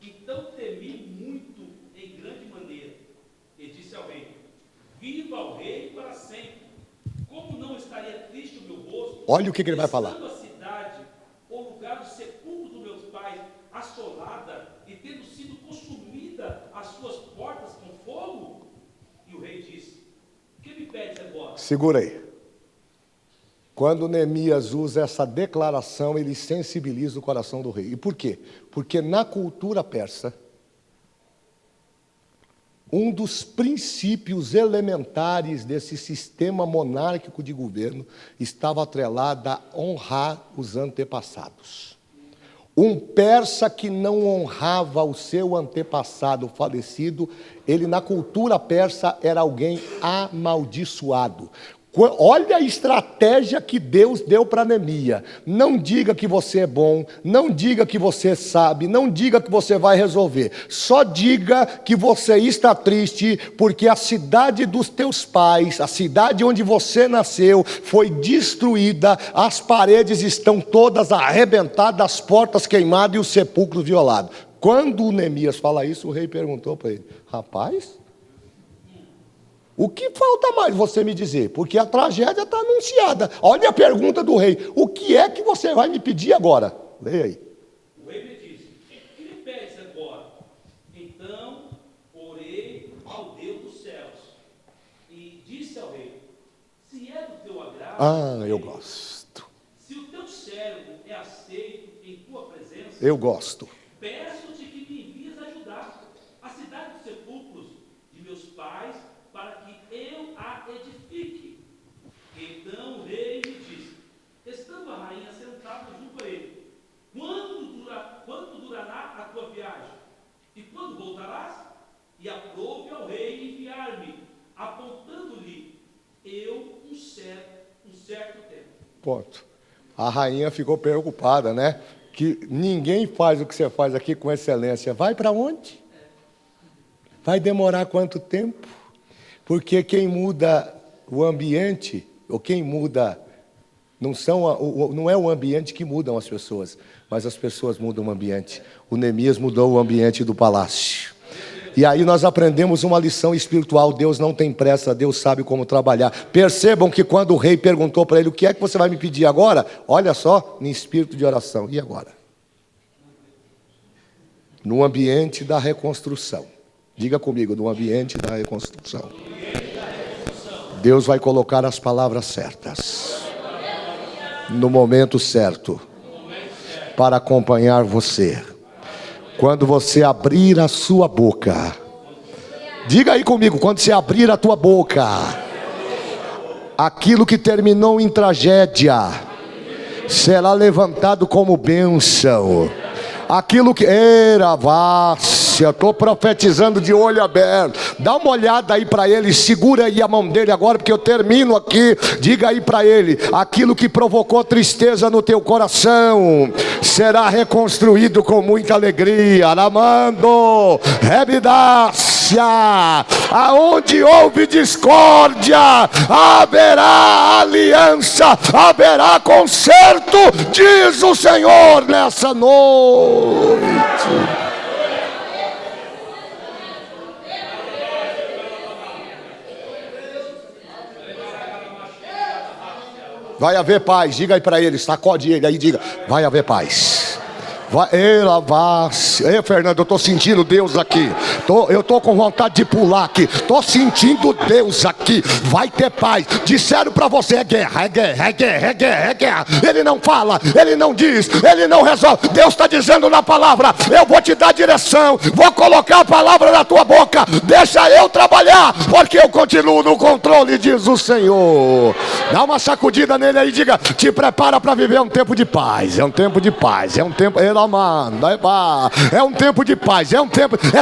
Então temi muito em grande maneira. E disse ao rei: viva o rei para sempre. Como não estaria triste o meu rosto? Olha o que ele vai falar. A cidade, o lugar do sepulcro dos meus pais, assolada e tendo sido consumida as suas portas com fogo? E o rei disse: o que me pedes agora? Segura aí. Quando Neemias usa essa declaração, ele sensibiliza o coração do rei. E por quê? Porque na cultura persa, um dos princípios elementares desse sistema monárquico de governo estava atrelado a honrar os antepassados. Um persa que não honrava o seu antepassado falecido, ele na cultura persa era alguém amaldiçoado. Olha a estratégia que Deus deu para Neemias. Não diga que você é bom, não diga que você sabe, não diga que você vai resolver. Só diga que você está triste porque a cidade dos teus pais, a cidade onde você nasceu, foi destruída, as paredes estão todas arrebentadas, as portas queimadas e os sepulcros violados. Quando o Neemias fala isso, o rei perguntou para ele: rapaz, o que falta mais você me dizer? Porque a tragédia está anunciada. Olha a pergunta do rei: o que é que você vai me pedir agora? Leia aí. O rei me disse: o que me pedes agora? Então orei ao Deus dos céus e disse ao rei: se é do teu agrado, eu gosto. Se o teu servo é aceito em tua presença, eu gosto. Peço-te que me envies ajudar a cidade dos sepulcros de meus pais, para que eu a edifique. Então o rei me disse, estando a rainha sentada junto a ele: quanto durará a tua viagem? E quando voltarás? E aprove ao rei enviar-me, apontando-lhe eu um certo tempo. Ponto. A rainha ficou preocupada, né? Que ninguém faz o que você faz aqui com excelência. Vai para onde? Vai demorar quanto tempo? Porque quem muda o ambiente, ou quem muda, não é o ambiente que mudam as pessoas, mas as pessoas mudam o ambiente. O Neemias mudou o ambiente do palácio. E aí nós aprendemos uma lição espiritual: Deus não tem pressa, Deus sabe como trabalhar. Percebam que quando o rei perguntou para ele: o que é que você vai me pedir agora? Olha só, em espírito de oração. E agora? No ambiente da reconstrução. Diga comigo: no ambiente da reconstrução. Deus vai colocar as palavras certas, no momento certo, para acompanhar você. Quando você abrir a sua boca, diga aí comigo: quando você abrir a tua boca, aquilo que terminou em tragédia será levantado como bênção. Aquilo que era vácia, estou profetizando de olho aberto. Dá uma olhada aí para ele, segura aí a mão dele agora, porque eu termino aqui. Diga aí para ele: aquilo que provocou tristeza no teu coração será reconstruído com muita alegria. Aramando, rebidácia, aonde houve discórdia, haverá aliança, haverá conserto, diz o Senhor nessa noite. Vai haver paz. Diga aí para ele, sacode ele aí, diga: vai haver paz, Vai, ei, Fernando, eu estou sentindo Deus aqui. Eu estou com vontade de pular aqui. Estou sentindo Deus aqui. Vai ter paz. Disseram para você: é guerra, é guerra, é guerra, é guerra, é guerra. Ele não fala, ele não diz, ele não resolve. Deus está dizendo na palavra: eu vou te dar direção, vou colocar a palavra na tua boca. Deixa eu trabalhar, porque eu continuo no controle, diz o Senhor. Dá uma sacudida nele aí e diga: te prepara para viver um tempo de paz. É um tempo de paz, é um tempo. É um tempo de paz, é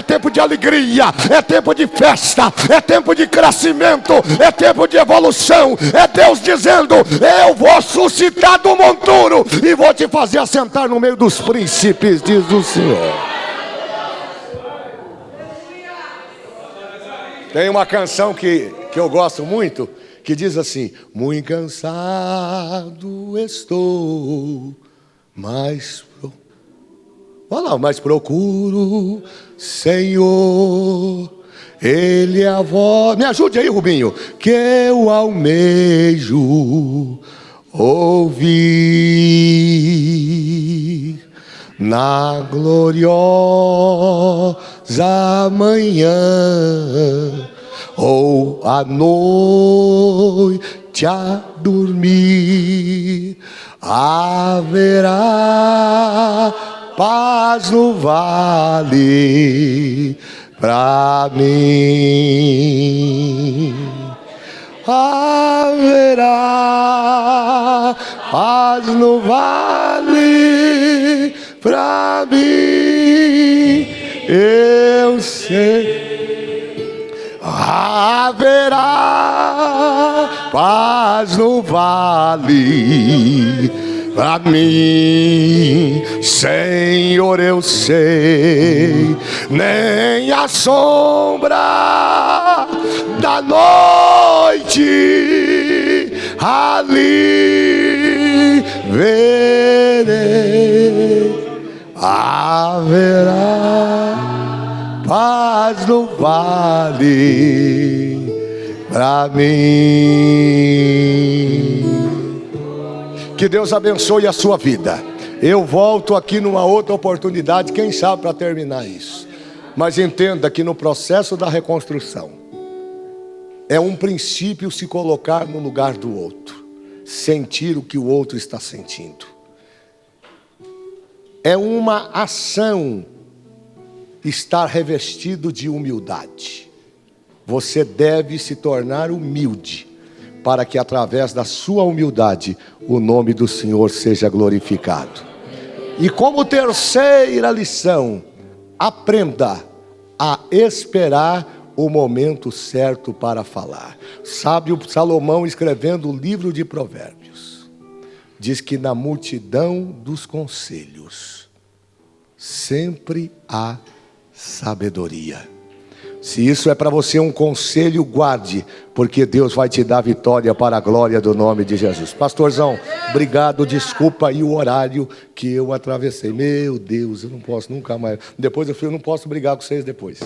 tempo de alegria, é tempo de festa, é tempo de crescimento, é tempo de evolução. É Deus dizendo: eu vou suscitar do monturo e vou te fazer assentar no meio dos príncipes, diz o Senhor. Tem uma canção que eu gosto muito, que diz assim: muito cansado estou, mas procuro, Senhor, Ele é a voz. Me ajude aí, Rubinho. Que eu almejo ouvir na gloriosa manhã, ou à noite a dormir, haverá paz no vale pra mim. Haverá paz no vale pra mim, eu sei. Haverá paz no vale pra mim, Senhor, eu sei. Nem a sombra da noite ali verei. Haverá paz no vale pra mim. Que Deus abençoe a sua vida. Eu volto aqui numa outra oportunidade, quem sabe, para terminar isso. Mas entenda que no processo da reconstrução é um princípio se colocar no lugar do outro, sentir o que o outro está sentindo. É uma ação estar revestido de humildade. Você deve se tornar humilde, para que através da sua humildade o nome do Senhor seja glorificado. E como terceira lição, aprenda a esperar o momento certo para falar. Sábio Salomão, escrevendo o livro de Provérbios, diz que na multidão dos conselhos sempre há sabedoria. Se isso é para você um conselho, guarde, porque Deus vai te dar vitória para a glória do nome de Jesus. Pastorzão, obrigado, desculpa aí o horário que eu atravessei. Meu Deus, eu não posso nunca mais. Depois eu não posso brigar com vocês depois.